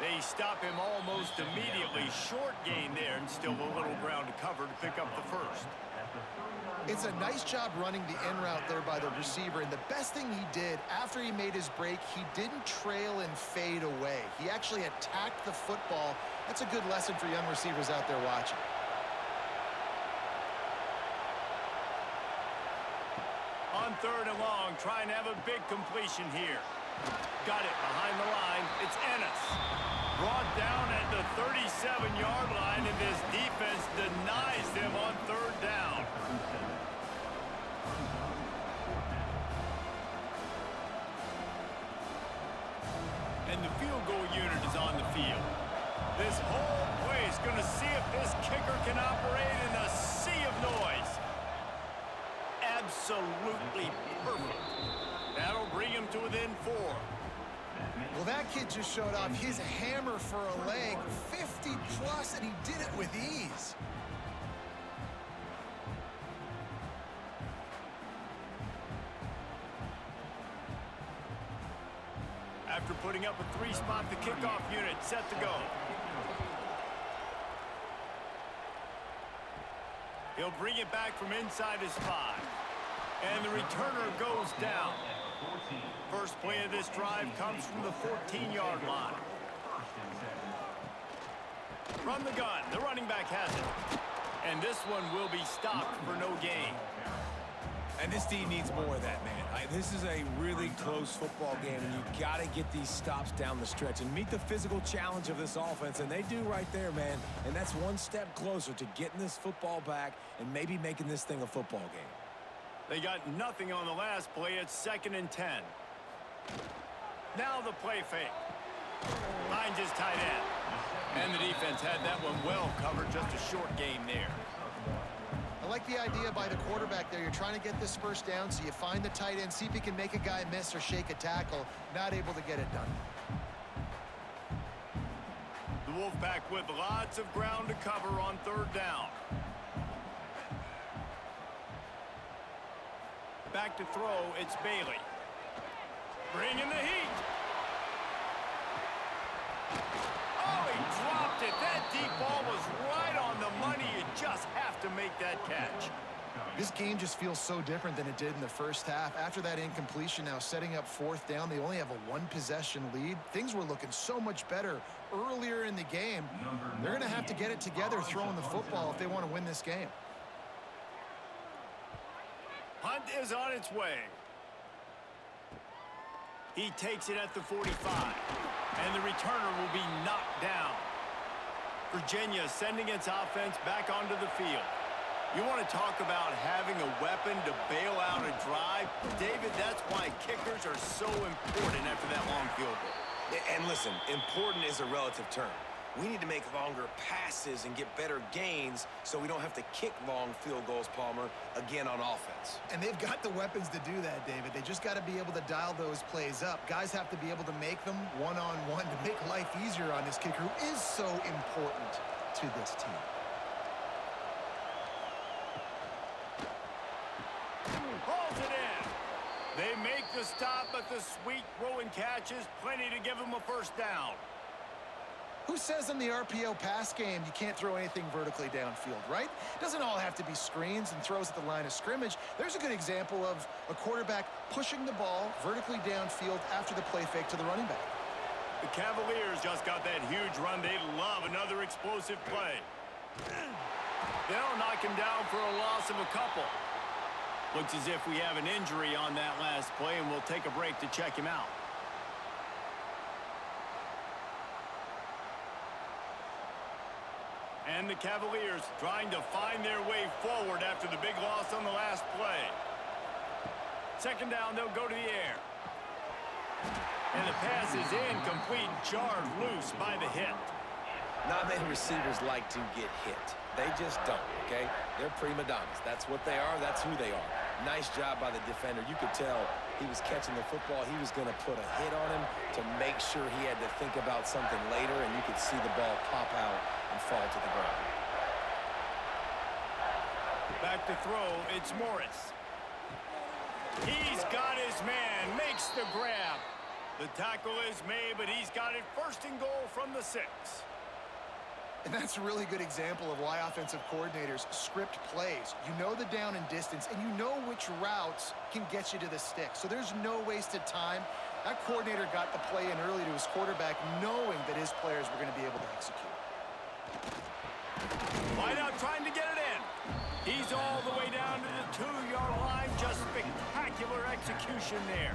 They stop him almost immediately. Short gain there, and still a little ground to cover to pick up the first. It's a nice job running the in route there by the receiver, and the best thing he did after he made his break, he didn't trail and fade away. He actually attacked the football. That's a good lesson for young receivers out there watching. On 3rd and long, trying to have a big completion here. Got it behind the line. It's Ennis. Brought down at the 37-yard line, and this defense denies them on 3rd down. And the field goal unit is on the field. This whole play is going to see if this kicker can operate in a sea of noise. Absolutely perfect. That'll bring him to within 4. Well, that kid just showed off his hammer for a leg, 50-plus, and he did it with ease. After putting up a 3-spot, the kickoff unit set to go. He'll bring it back from inside his 5. And the returner goes down. First play of this drive comes from the 14-yard line. From the gun, the running back has it. And this one will be stopped for no gain. And this team needs more of that, man. This is a really close football game, and you got to get these stops down the stretch and meet the physical challenge of this offense, and they do right there, man. And that's one step closer to getting this football back and maybe making this thing a football game. They got nothing on the last play. It's 2nd and 10. Now the play fake. Finds his tight end. And the defense had that one well covered. Just a short gain there. I like the idea by the quarterback there. You're trying to get this first down, so you find the tight end, see if he can make a guy miss or shake a tackle. Not able to get it done. The Wolfpack with lots of ground to cover on 3rd down. Back to throw, it's Bailey. Bringing the heat. Oh, he dropped it. That deep ball was right on the money. You just have to make that catch. This game just feels so different than it did in the first half. After that incompletion, now setting up 4th down, they only have a 1-possession lead. Things were looking so much better earlier in the game. They're going to have to get it together throwing the football if they want to win this game. Punt is on its way. He takes it at the 45. And the returner will be knocked down. Virginia sending its offense back onto the field. You want to talk about having a weapon to bail out a drive? David, that's why kickers are so important after that long field goal. And listen, important is a relative term. We need to make longer passes and get better gains so we don't have to kick long field goals, Palmer, again on offense. And they've got the weapons to do that, David. They just got to be able to dial those plays up. Guys have to be able to make them one-on-one to make life easier on this kicker, who is so important to this team. Hauls it in. They make the stop, but the sweet throw and catch is plenty to give them a first down. Who says in the RPO pass game you can't throw anything vertically downfield, right? It doesn't all have to be screens and throws at the line of scrimmage. There's a good example of a quarterback pushing the ball vertically downfield after the play fake to the running back. The Cavaliers just got that huge run. They love another explosive play. They'll knock him down for a loss of a couple. Looks as if we have an injury on that last play, and we'll take a break to check him out. And the Cavaliers trying to find their way forward after the big loss on the last play. 2nd down, they'll go to the air. And the pass is incomplete, jarred loose by the hit. Not many receivers like to get hit. They just don't, okay? They're prima donnas. That's what they are. That's who they are. Nice job by the defender. You could tell he was catching the football. He was going to put a hit on him to make sure he had to think about something later, and you could see the ball pop out and fall to the ground. Back to throw, it's Morris. He's got his man, makes the grab. The tackle is made, but he's got it first and goal from the 6. And that's a really good example of why offensive coordinators script plays. You know the down and distance, and you know which routes can get you to the stick. So there's no wasted time. That coordinator got the play in early to his quarterback, knowing that his players were going to be able to execute. Wide out trying to get it in. He's all the way down to the 2-yard line. Just spectacular execution there.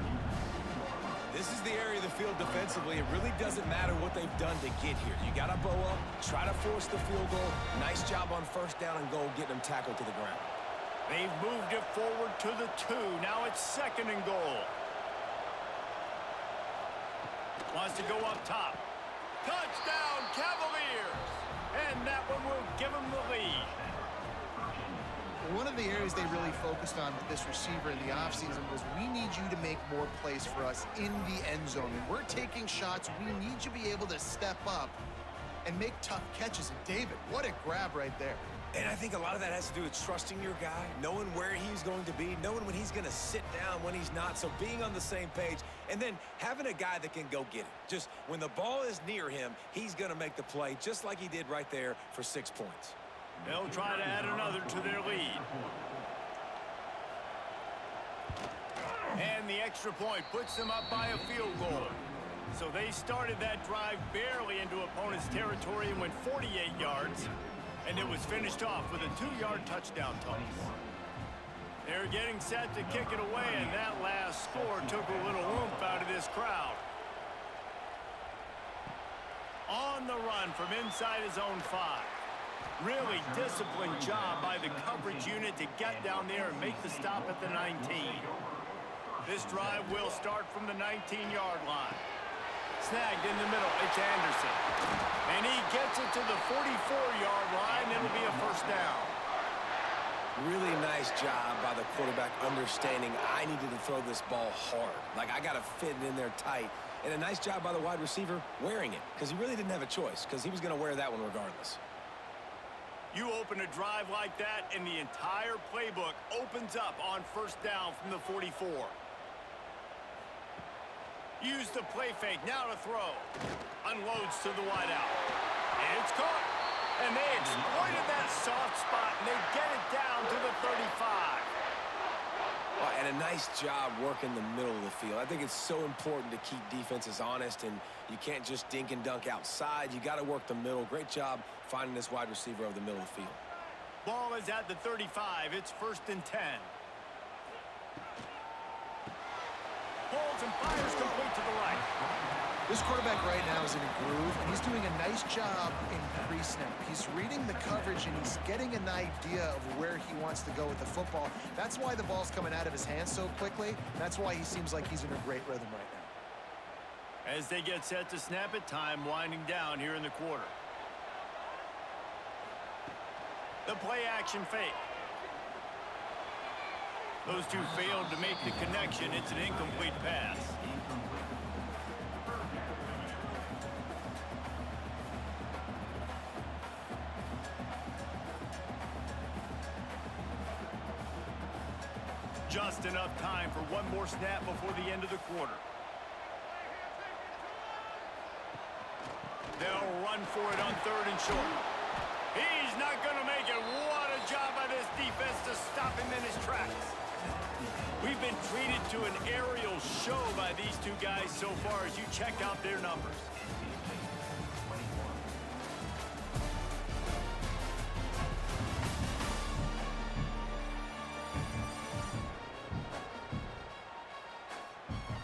This is the area of the field defensively. It really doesn't matter what they've done to get here. You got to bow up, try to force the field goal. Nice job on first down and goal, getting them tackled to the ground. They've moved it forward to the 2. Now it's 2nd and goal. Wants to go up top. Touchdown, Cavaliers! And that one will give them the lead. One of the areas they really focused on with this receiver in the offseason was, we need you to make more plays for us in the end zone. When we're taking shots, we need you to be able to step up and make tough catches. And David, what a grab right there. And I think a lot of that has to do with trusting your guy, knowing where he's going to be, knowing when he's going to sit down, when he's not. So being on the same page, and then having a guy that can go get it. Just when the ball is near him, he's going to make the play, just like he did right there for 6 points. They'll try to add another to their lead. And the extra point puts them up by a field goal. So they started that drive barely into opponent's territory and went 48 yards. And it was finished off with a 2-yard touchdown toss. They're getting set to kick it away, and that last score took a little oomph out of this crowd. On the run from inside his own 5. Really disciplined job by the coverage unit to get down there and make the stop at the 19. This drive will start from the 19-yard line. Snagged in the middle, it's Anderson. And he gets it to the 44-yard line. It'll be a first down. Really nice job by the quarterback understanding I needed to throw this ball hard. Like, I got to fit it in there tight. And a nice job by the wide receiver wearing it, because he really didn't have a choice, because he was going to wear that one regardless. You open a drive like that, and the entire playbook opens up on first down from the 44. Use the play fake, now to throw. Unloads to the wideout. It's caught. And they exploited that soft spot, and they get it down to the 35. Well, and a nice job working the middle of the field. I think it's so important to keep defenses honest, and you can't just dink and dunk outside. You got to work the middle. Great job finding this wide receiver over the middle of the field. Ball is at the 35. It's 1st and 10. Pulls and fires complete to the right. This quarterback right now is in a groove, and he's doing a nice job in pre-snap. He's reading the coverage, and he's getting an idea of where he wants to go with the football. That's why the ball's coming out of his hands so quickly. That's why he seems like he's in a great rhythm right now. As they get set to snap it, time winding down here in the quarter. The play action fake. Those two failed to make the connection. It's an incomplete pass. Just enough time for one more snap before the end of the quarter. They'll run for it on 3rd and short. He's not going to make it. What a job by this defense to stop him in his tracks. We've been treated to an aerial show by these two guys so far as you check out their numbers.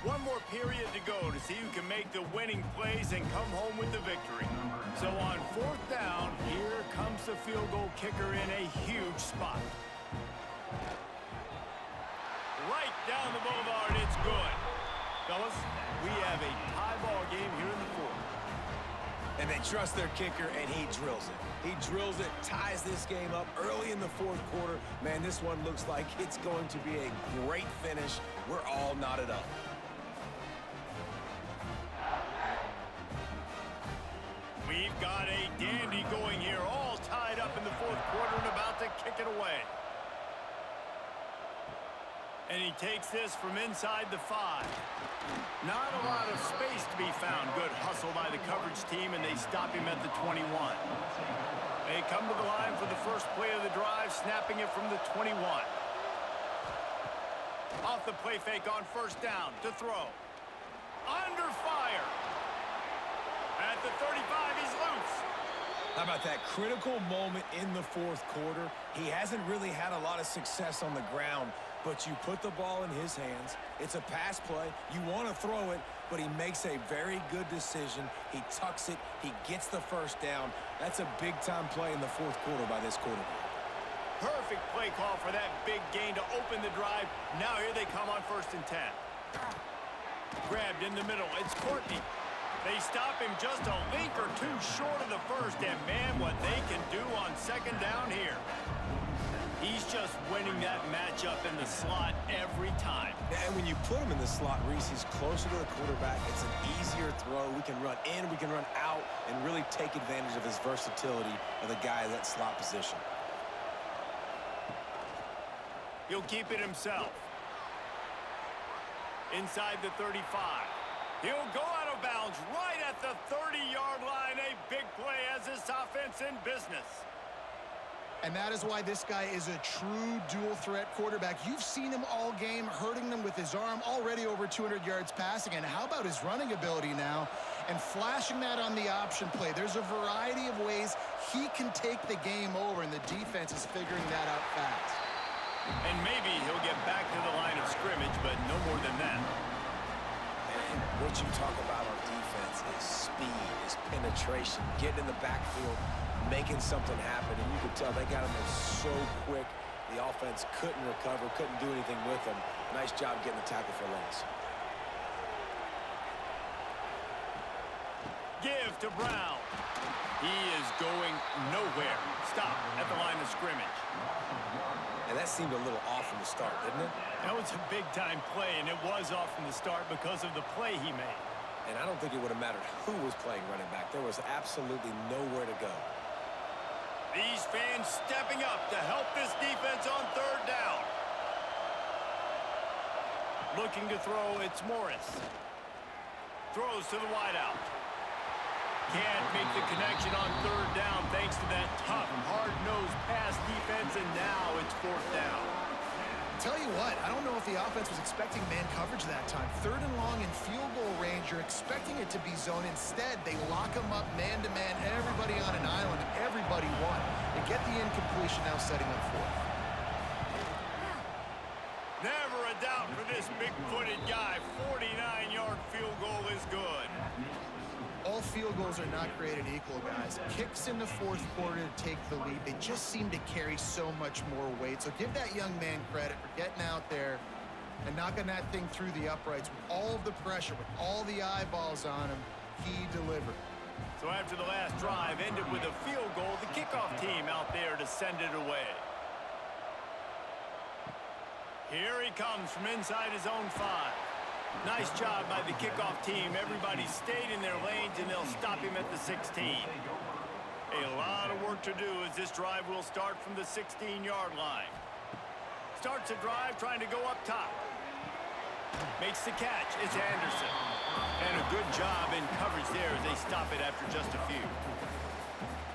One more period to go to see who can make the winning plays and come home with the victory. So on 4th down, here comes the field goal kicker in a huge spot. Right down the boulevard, it's good. Fellas, we have a tie ball game here in the 4th. And they trust their kicker, and he drills it. He drills it, ties this game up early in the 4th quarter. Man, this one looks like it's going to be a great finish. We're all knotted up. We've got a dandy going here, all tied up in the fourth quarter and about to kick it away. And he takes this from inside the 5. Not a lot of space to be found. Good hustle by the coverage team, and they stop him at the 21. They come to the line for the first play of the drive, snapping it from the 21. Off the play fake on first down to throw. Under fire. At the 35, he's loose. How about that critical moment in the fourth quarter? He hasn't really had a lot of success on the ground, but you put the ball in his hands. It's a pass play. You want to throw it, but he makes a very good decision. He tucks it. He gets the first down. That's a big-time play in the fourth quarter by this quarterback. Perfect play call for that big gain to open the drive. Now here they come on 1st and 10. Grabbed in the middle. It's Courtney. They stop him just a link or two short of the first, and man, what they can do on 2nd down here. He's just winning that matchup in the slot every time. And when you put him in the slot, Reese, he's closer to the quarterback. It's an easier throw. We can run in, we can run out, and really take advantage of his versatility of the guy in that slot position. He'll keep it himself. Inside the 35. He'll go out of bounds right at the 30-yard line. A big play as this offense in business. And that is why this guy is a true dual-threat quarterback. You've seen him all game, hurting them with his arm, already over 200 yards passing. And how about his running ability now? And flashing that on the option play. There's a variety of ways he can take the game over, and the defense is figuring that out fast. And maybe he'll get back to the line of scrimmage, but no more than that. And what you talk about on defense is speed, is penetration, getting in the backfield, making something happen. And you can tell they got him there so quick. The offense couldn't recover, couldn't do anything with him. Nice job getting the tackle for loss. Give to Brown. He is going nowhere. Stop at the line of scrimmage. And that seemed a little off from the start, didn't it? That was a big-time play, and it was off from the start because of the play he made. And I don't think it would have mattered who was playing running back. There was absolutely nowhere to go. These fans stepping up to help this defense on 3rd down. Looking to throw, it's Morris. Throws to the wideout. Can't make the connection on 3rd down thanks to that tough, hard-nosed pass defense, and now it's 4th down. Tell you what, I don't know if the offense was expecting man coverage that time. 3rd and long in field goal range, you're expecting it to be zone. Instead, they lock them up man-to-man, everybody on an island, and everybody won. They get the incompletion, now setting up 4th. Never a doubt for this big-footed guy. 49-yard field goal is good. All field goals are not created equal, guys. Kicks in the 4th quarter to take the lead. They just seem to carry so much more weight. So give that young man credit for getting out there and knocking that thing through the uprights with all of the pressure, with all the eyeballs on him. He delivered. So after the last drive ended with a field goal, the kickoff team out there to send it away. Here he comes from inside his own 5. Nice job by the kickoff team. Everybody stayed in their lanes, and they'll stop him at the 16. A lot of work to do as this drive will start from the 16-yard line. Starts the drive trying to go up top. Makes the catch. It's Anderson. And a good job in coverage there as they stop it after just a few.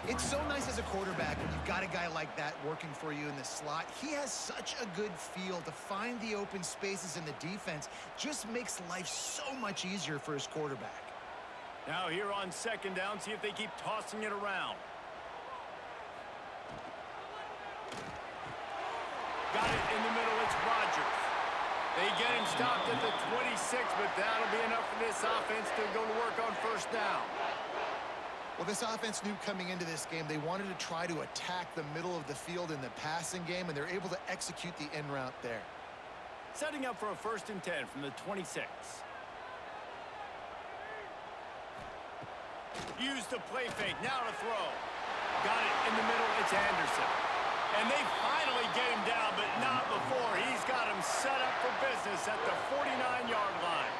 It's so nice as a quarterback when you've got a guy like that working for you in the slot. He has such a good feel to find the open spaces in the defense. Just makes life so much easier for his quarterback. Now here on 2nd down, see if they keep tossing it around. Got it in the middle, it's Rodgers. They get him stopped at the 26, but that'll be enough for this offense to go to work on 1st down. Well, this offense knew coming into this game they wanted to try to attack the middle of the field in the passing game, and they're able to execute the in route there. Setting up for a 1st and 10 from the 26. Use the play fake, now to throw. Got it in the middle, it's Anderson. And they finally get him down, but not before. He's got him set up for business at the 49-yard line.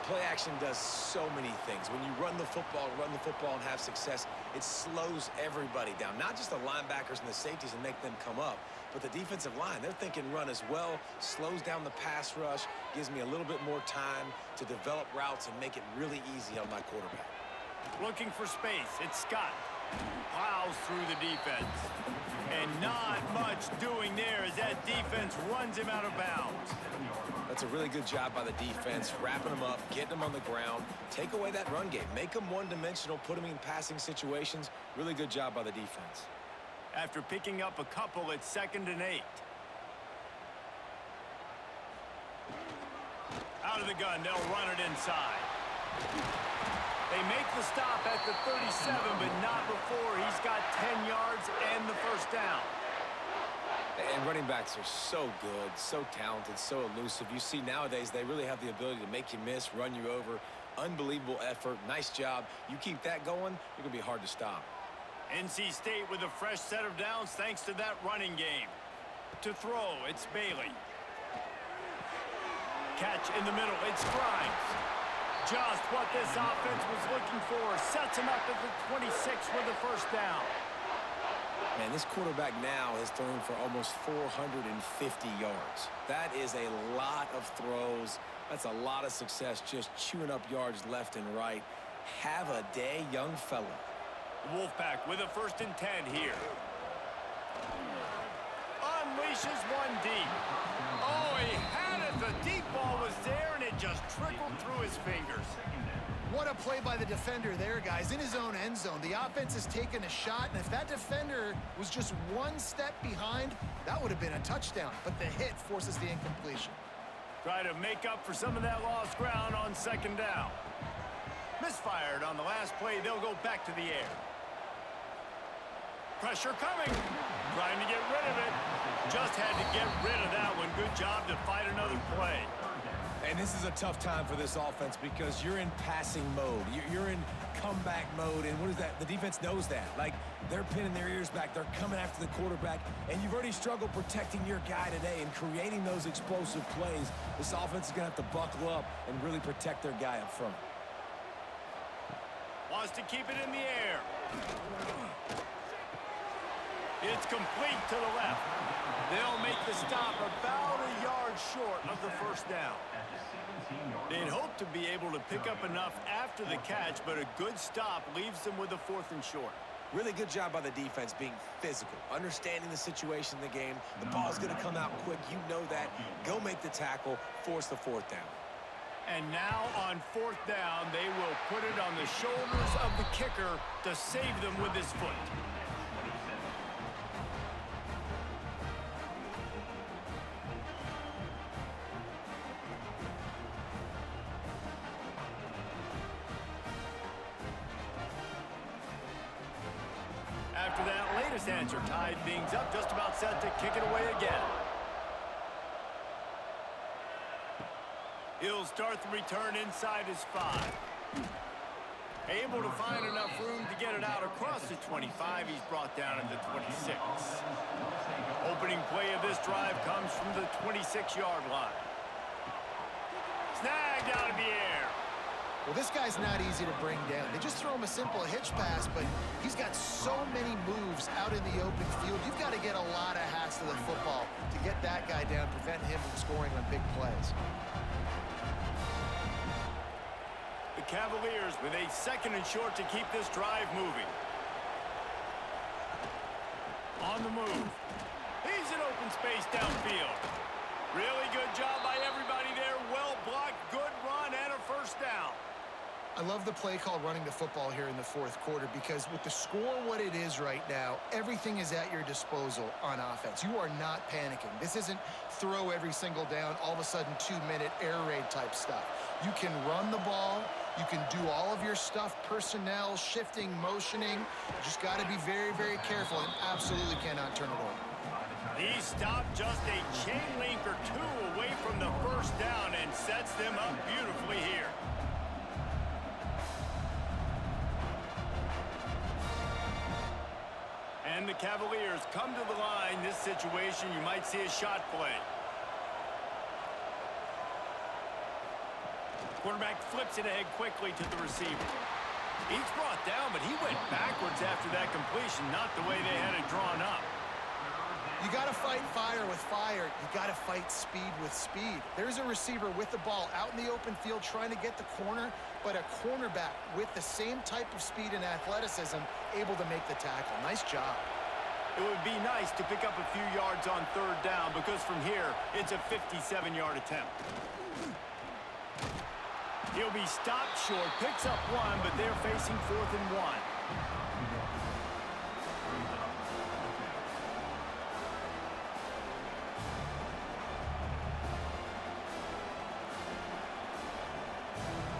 Play action does so many things. When you run the football and have success, it slows everybody down. Not just the linebackers and the safeties and make them come up, but the defensive line. They're thinking run as well, slows down the pass rush, gives me a little bit more time to develop routes and make it really easy on my quarterback. Looking for space. It's Scott. Plows through the defense. And not much doing there as that defense runs him out of bounds. That's a really good job by the defense, wrapping them up, getting them on the ground, take away that run game, make them one-dimensional, put them in passing situations. Really good job by the defense. After picking up a couple, it's 2nd and 8. Out of the gun, they'll run it inside. They make the stop at the 37, but not before he's got 10 yards and the first down. And running backs are so good, so talented, so elusive. You see nowadays they really have the ability to make you miss, run you over. Unbelievable effort. Nice job. You keep that going, you're going to be hard to stop. NC State with a fresh set of downs thanks to that running game. To throw, it's Bailey. Catch in the middle, it's Grimes. Just what this offense was looking for. Sets him up at the 26 with the first down. Man, this quarterback now has thrown for almost 450 yards. That is a lot of throws. That's a lot of success, just chewing up yards left and right. Have a day, young fella. Wolfpack with a 1st and 10 here. Unleashes one deep. Oh, he had it. The deep ball was there, and it just trickled through his fingers. What a play by the defender there, guys. In his own end zone, the offense has taken a shot, and if that defender was just one step behind, that would have been a touchdown. But the hit forces the incompletion. Try to make up for some of that lost ground on 2nd down. Misfired on the last play. They'll go back to the air. Pressure coming. Trying to get rid of it. Just had to get rid of that one. Good job to fight another play. And this is a tough time for this offense because you're in passing mode. You're in comeback mode, and what is that? The defense knows that. Like, they're pinning their ears back. They're coming after the quarterback, and you've already struggled protecting your guy today and creating those explosive plays. This offense is going to have to buckle up and really protect their guy up front. Wants to keep it in the air. It's complete to the left. They'll make the stop about a yard short of the first down. They'd hope to be able to pick up enough after the catch, but a good stop leaves them with a 4th and short. Really good job by the defense being physical, understanding the situation in the game. The ball's going to come out quick. You know that. Go make the tackle, force the 4th down. And now on 4th down, they will put it on the shoulders of the kicker to save them with his foot. After that latest answer tied things up, just about set to kick it away again. He'll start the return inside his 5. Able to find enough room to get it out across the 25. He's brought down at the 26. Opening play of this drive comes from the 26-yard line. Snagged out of the air. Well, this guy's not easy to bring down. They just throw him a simple hitch pass, but he's got so many moves out in the open field. You've got to get a lot of hats to the football to get that guy down, prevent him from scoring on big plays. The Cavaliers with a 2nd and short to keep this drive moving. On the move. He's in open space downfield. Really good job by everybody there. Well blocked, good run, and a first down. I love the play call running the football here in the 4th quarter because with the score what it is right now, everything is at your disposal on offense. You are not panicking. This isn't throw every single down, all of a sudden 2-minute air raid type stuff. You can run the ball. You can do all of your stuff, personnel, shifting, motioning. You just got to be very, very careful and absolutely cannot turn it over. He stopped just a chain link or 2 away from the first down and sets them up beautifully here. And the Cavaliers come to the line. This situation, you might see a shot play. Quarterback flips it ahead quickly to the receiver. He's brought down, but he went backwards after that completion, not the way they had it drawn up. You got to fight fire with fire. You got to fight speed with speed. There's a receiver with the ball out in the open field trying to get the corner, but a cornerback with the same type of speed and athleticism able to make the tackle. Nice job. It would be nice to pick up a few yards on third down because from here, it's a 57-yard attempt. He'll be stopped short, picks up one, but they're facing 4th and 1.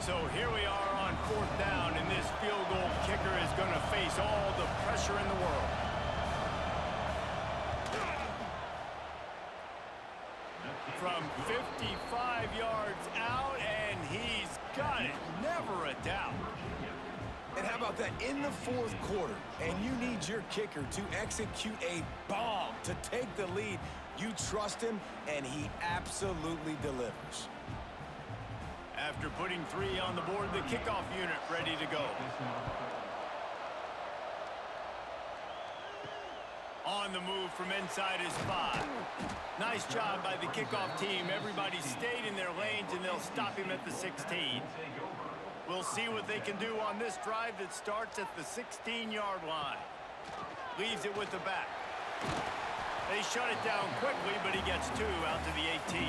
So here we are on 4th down, and this field goal kicker is going to face all the pressure in the world. From 55 yards out, and he's got it. Never a doubt. And how about that in the 4th quarter, and you need your kicker to execute a bomb to take the lead. You trust him, and he absolutely delivers. After putting 3 on the board, the kickoff unit ready to go. On the move from inside his 5. Nice job by the kickoff team. Everybody stayed in their lanes, and they'll stop him at the 16. We'll see what they can do on this drive that starts at the 16-yard line. Leaves it with the back. They shut it down quickly, but he gets 2 out to the 18.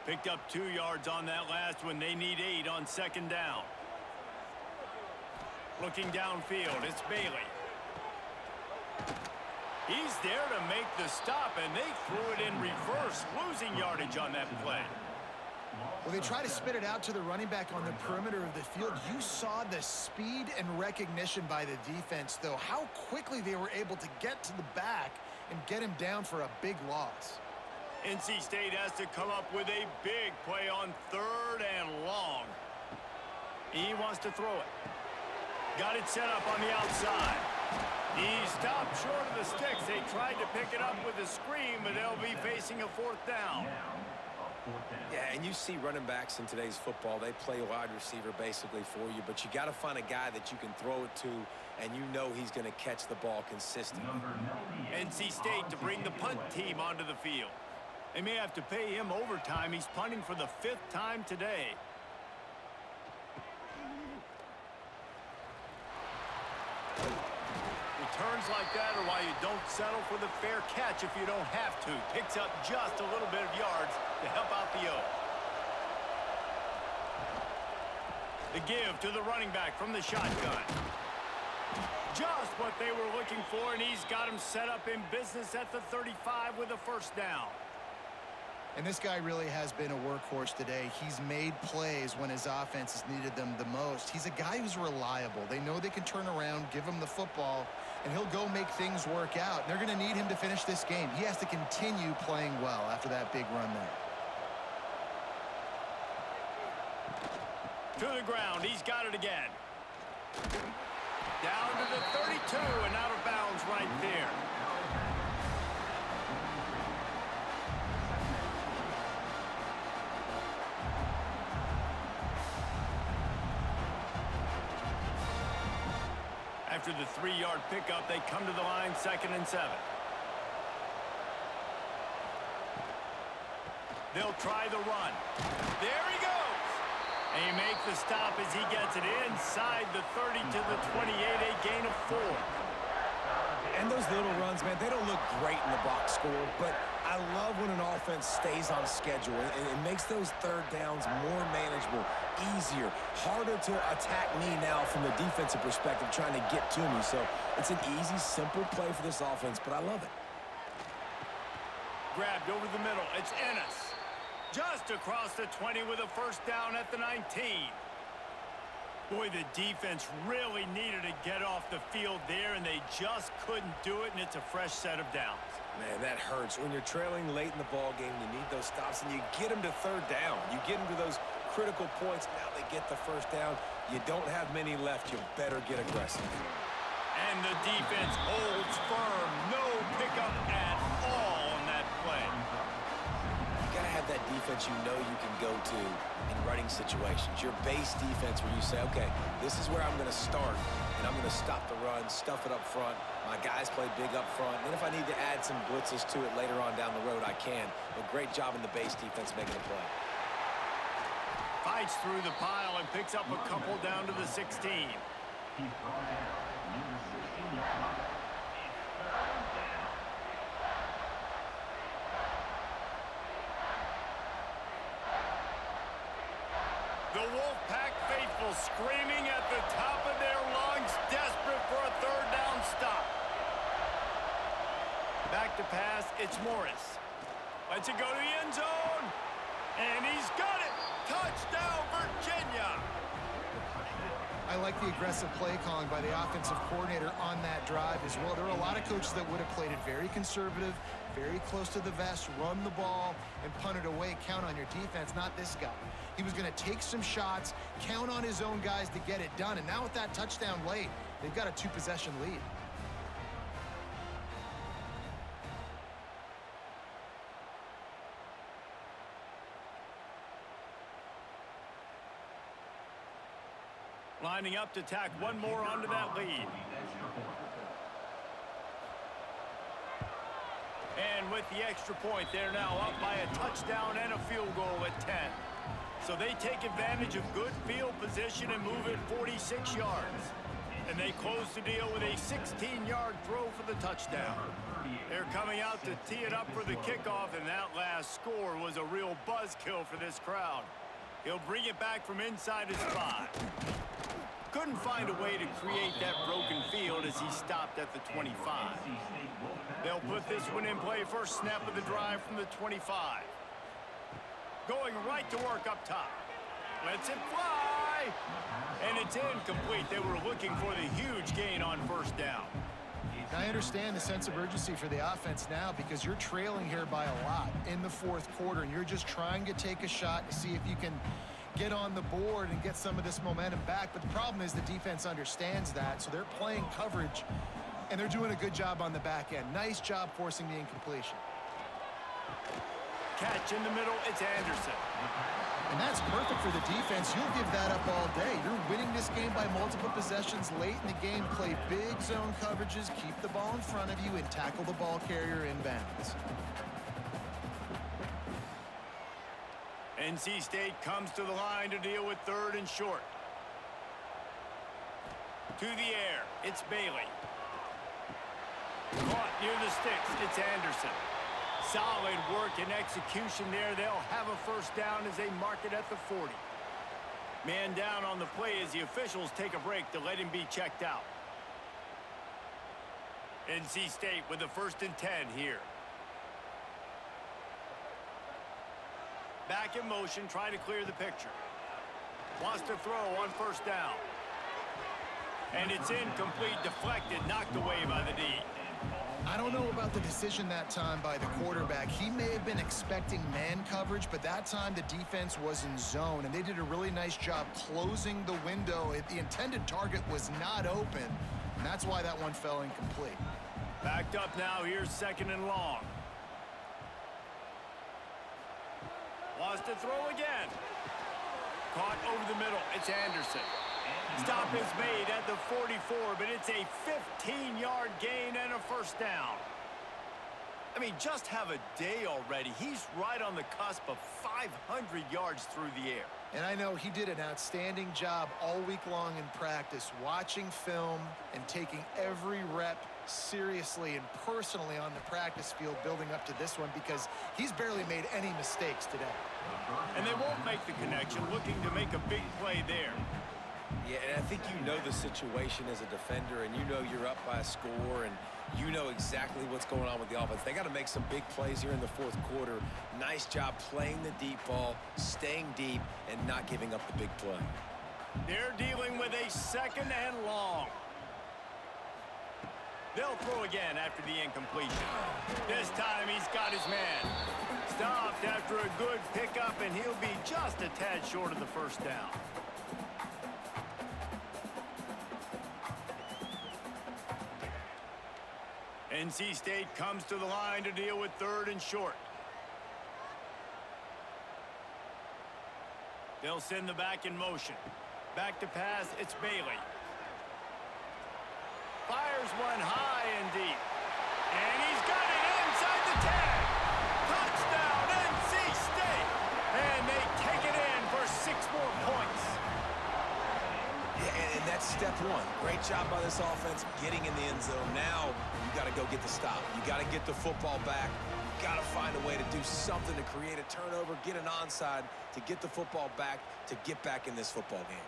Picked up 2 yards on that last one. They need 8 on 2nd down. Looking downfield, it's Bailey. He's there to make the stop, and they threw it in reverse, losing yardage on that play. Well, they try to spit it out to the running back on the perimeter of the field. You saw the speed and recognition by the defense, though, how quickly they were able to get to the back and get him down for a big loss. NC State has to come up with a big play on 3rd and long. He wants to throw it. Got it set up on the outside. He stopped short of the sticks. They tried to pick it up with a screen, but they'll be facing a 4th down. Yeah, and you see running backs in today's football, they play wide receiver basically for you, but you got to find a guy that you can throw it to, and you know he's going to catch the ball consistently. NC State to bring the punt team onto the field. They may have to pay him overtime. He's punting for the 5th time today. Returns like that are why you don't settle for the fair catch if you don't have to. Picks up just a little bit of yards to help out the O. The give to the running back from the shotgun. Just what they were looking for, and he's got him set up in business at the 35 with a 1st down. And this guy really has been a workhorse today. He's made plays when his offense has needed them the most. He's a guy who's reliable. They know they can turn around, give him the football, and he'll go make things work out. And they're going to need him to finish this game. He has to continue playing well after that big run there. To the ground. He's got it again. Down to the 32 and out of bounds right there. After the 3-yard pickup, they come to the line, 2nd and 7. They'll try the run. There he goes. And he makes the stop as he gets it inside the 30 to the 28, a gain of 4. And those little runs, man, they don't look great in the box score, but I love when an offense stays on schedule. It makes those 3rd downs more manageable, easier, harder to attack me now from the defensive perspective trying to get to me. So it's an easy, simple play for this offense, but I love it. Grabbed over the middle. It's Ennis. Just across the 20 with a 1st down at the 19. Boy, the defense really needed to get off the field there, and they just couldn't do it, and it's a fresh set of downs. Man, that hurts. When you're trailing late in the ball game, you need those stops, and you get them to 3rd down. You get them to those critical points. Now they get the first down. You don't have many left. You better get aggressive. And the defense holds firm. No pickup at all on that play. You got to have that defense you know you can go to in running situations. Your base defense where you say, okay, this is where I'm going to start, and I'm going to stop the run, stuff it up front. My guys play big up front. Then if I need to add some blitzes to it later on down the road, I can. But great job in the base defense making a play. Fights through the pile and picks up a couple down to the 16. The Wolfpack faithful screaming at the top of their lungs, desperate for a third down stop. Back to pass, it's Morris. Lets it go to the end zone. And he's got it. Touchdown, Virginia. I like the aggressive play calling by the offensive coordinator on that drive as well. There are a lot of coaches that would have played it very conservative, very close to the vest, run the ball, and punt it away. Count on your defense, not this guy. He was going to take some shots, count on his own guys to get it done. And now with that touchdown late, they've got a two-possession lead. Lining up to tack one more onto that lead. And with the extra point, they're now up by a touchdown and a field goal at 10. So they take advantage of good field position and move it 46 yards. And they close the deal with a 16-yard throw for the touchdown. They're coming out to tee it up for the kickoff, and that last score was a real buzzkill for this crowd. He'll bring it back from inside his 5. Couldn't find a way to create that broken field as he stopped at the 25. They'll put this one in play first snap of the drive from the 25. Going right to work up top. Lets it fly. And it's incomplete. They were looking for the huge gain on first down. I understand the sense of urgency for the offense now because you're trailing here by a lot in the fourth quarter, and you're just trying to take a shot to see if you can get on the board and get some of this momentum back. But the problem is the defense understands that, so they're playing coverage, and they're doing a good job on the back end. Nice job forcing the incompletion. Catch in the middle, it's Anderson. And that's perfect for the defense. You'll give that up all day. You're winning this game by multiple possessions late in the game. Play big zone coverages, keep the ball in front of you, and tackle the ball carrier inbounds. NC State comes to the line to deal with third and short. To the air, it's Bailey. Caught near the sticks, it's Anderson. Solid work and execution there. They'll have a first down as they mark it at the 40. Man down on the play as the officials take a break to let him be checked out. NC State with the 1st and 10 here. Back in motion, trying to clear the picture. Wants to throw on first down. And it's incomplete, deflected, knocked away by the D. I don't know about the decision that time by the quarterback. He may have been expecting man coverage, but that time the defense was in zone, and they did a really nice job closing the window. The intended target was not open, and that's why that one fell incomplete. Backed up now, here's 2nd and long. Wants to throw again. Caught over the middle, it's Anderson. Stop is made at the 44, but it's a 15-yard gain and a first down. I mean, just have a day already. He's right on the cusp of 500 yards through the air. And I know he did an outstanding job all week long in practice, watching film and taking every rep seriously and personally on the practice field building up to this one because he's barely made any mistakes today. And they won't make the connection, looking to make a big play there. Yeah, and I think you know the situation as a defender, and you know you're up by a score, and you know exactly what's going on with the offense. They got to make some big plays here in the fourth quarter. Nice job playing the deep ball, staying deep, and not giving up the big play. They're dealing with a 2nd and long. They'll throw again after the incompletion. This time he's got his man. Stopped after a good pickup, and he'll be just a tad short of the first down. NC State comes to the line to deal with 3rd and short. They'll send the back in motion. Back to pass, it's Bailey. Fires one high and deep. And he's got it inside the 10. Touchdown, NC State. And they take it in for 6 more points. Yeah, and that's step 1. Great job by this offense getting in the end zone. Now you got to go get the stop. You got to get the football back. You got to find a way to do something to create a turnover, get an onside, to get the football back, to get back in this football game.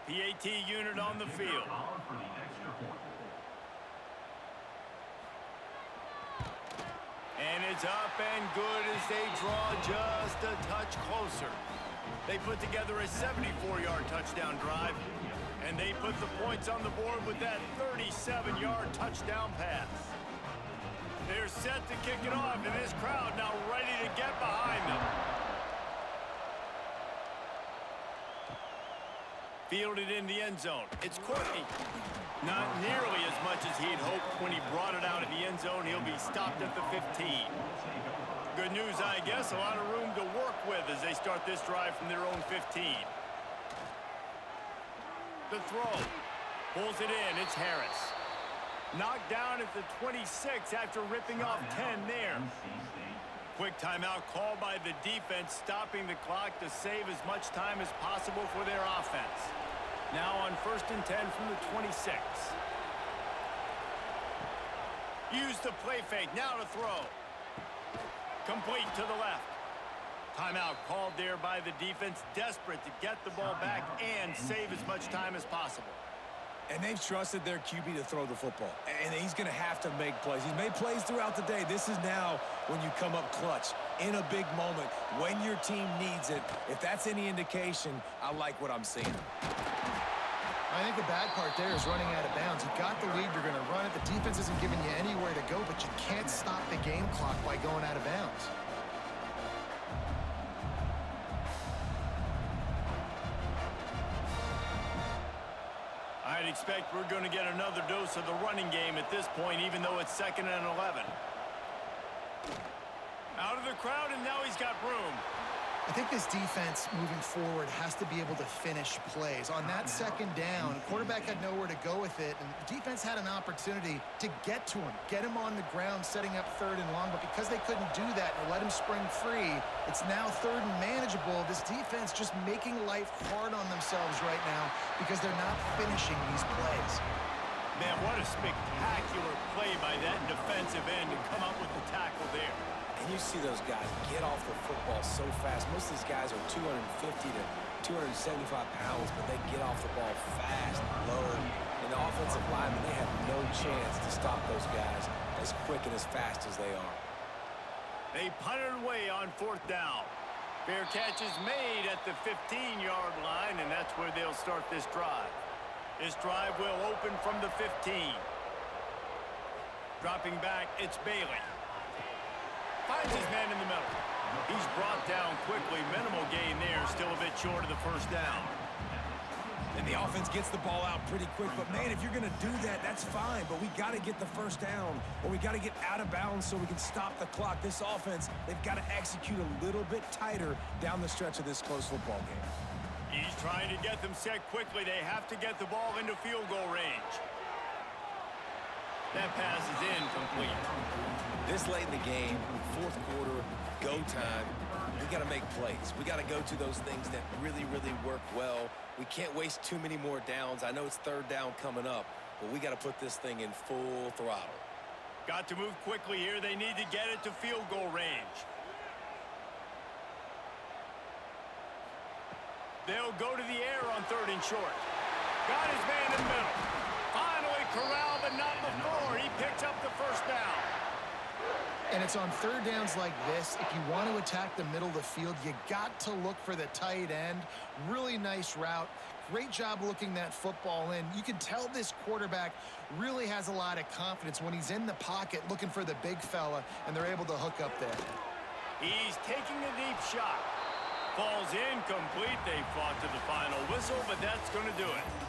PAT unit on the field. And it's up and good as they draw just a touch closer. They put together a 74-yard touchdown drive, and they put the points on the board with that 37-yard touchdown pass. They're set to kick it off, and this crowd now ready to get behind them. Fielded in the end zone. It's Courtney. Not nearly as much as he'd hoped when he brought it out of the end zone. He'll be stopped at the 15. Good news, I guess. A lot of room to work with as they start this drive from their own 15. The throw. Pulls it in. It's Harris. Knocked down at the 26 after ripping off 10 there. Quick timeout called by the defense, stopping the clock to save as much time as possible for their offense. Now on 1st and 10 from the 26. Use the play fake. Now to throw. Complete to the left. Timeout called there by the defense, desperate to get the ball back and save as much time as possible. And they've trusted their QB to throw the football. And he's going to have to make plays. He's made plays throughout the day. This is now when you come up clutch, in a big moment, when your team needs it. If that's any indication, I like what I'm seeing. I think the bad part there is running out of bounds. You've got the lead, you're going to run it. The defense isn't giving you anywhere to go, but you can't stop the game clock by going out of bounds. I'd expect we're going to get another dose of the running game at this point, even though it's 2nd and 11. Out of the crowd, and now he's got room. I think this defense moving forward has to be able to finish plays. On that 2nd down, quarterback had nowhere to go with it, and the defense had an opportunity to get to him, get him on the ground, setting up 3rd and long, but because they couldn't do that and let him spring free, it's now 3rd and manageable. This defense just making life hard on themselves right now because they're not finishing these plays. Man, what a spectacular play by that defensive end to come up with the tackle there. And you see those guys get off the football so fast. Most of these guys are 250 to 275 pounds, but they get off the ball fast, low. And the offensive linemen, they have no chance to stop those guys as quick and as fast as they are. They punted away on 4th down. Fair catch is made at the 15-yard line, and that's where they'll start this drive. This drive will open from the 15. Dropping back, it's Bailey. Finds his man in the middle. He's brought down quickly. Minimal gain there. Still a bit short of the 1st down. And the offense gets the ball out pretty quick. But, man, if you're going to do that, that's fine. But we got to get the 1st down, or we got to get out of bounds so we can stop the clock. This offense, they've got to execute a little bit tighter down the stretch of this close football game. He's trying to get them set quickly. They have to get the ball into field goal range. That pass is incomplete. This late in the game, 4th quarter, go time, we got to make plays. We got to go to those things that really, really work well. We can't waste too many more downs. I know it's 3rd down coming up, but we got to put this thing in full throttle. Got to move quickly here. They need to get it to field goal range. They'll go to the air on 3rd and short. Got his man in the middle. Finally corralled, but not before. He picks up the 1st down. And it's on third downs like this. If you want to attack the middle of the field, you got to look for the tight end. Really nice route. Great job looking that football in. You can tell this quarterback really has a lot of confidence when he's in the pocket looking for the big fella, and they're able to hook up there. He's taking a deep shot. Falls incomplete. They fought to the final whistle, but that's going to do it.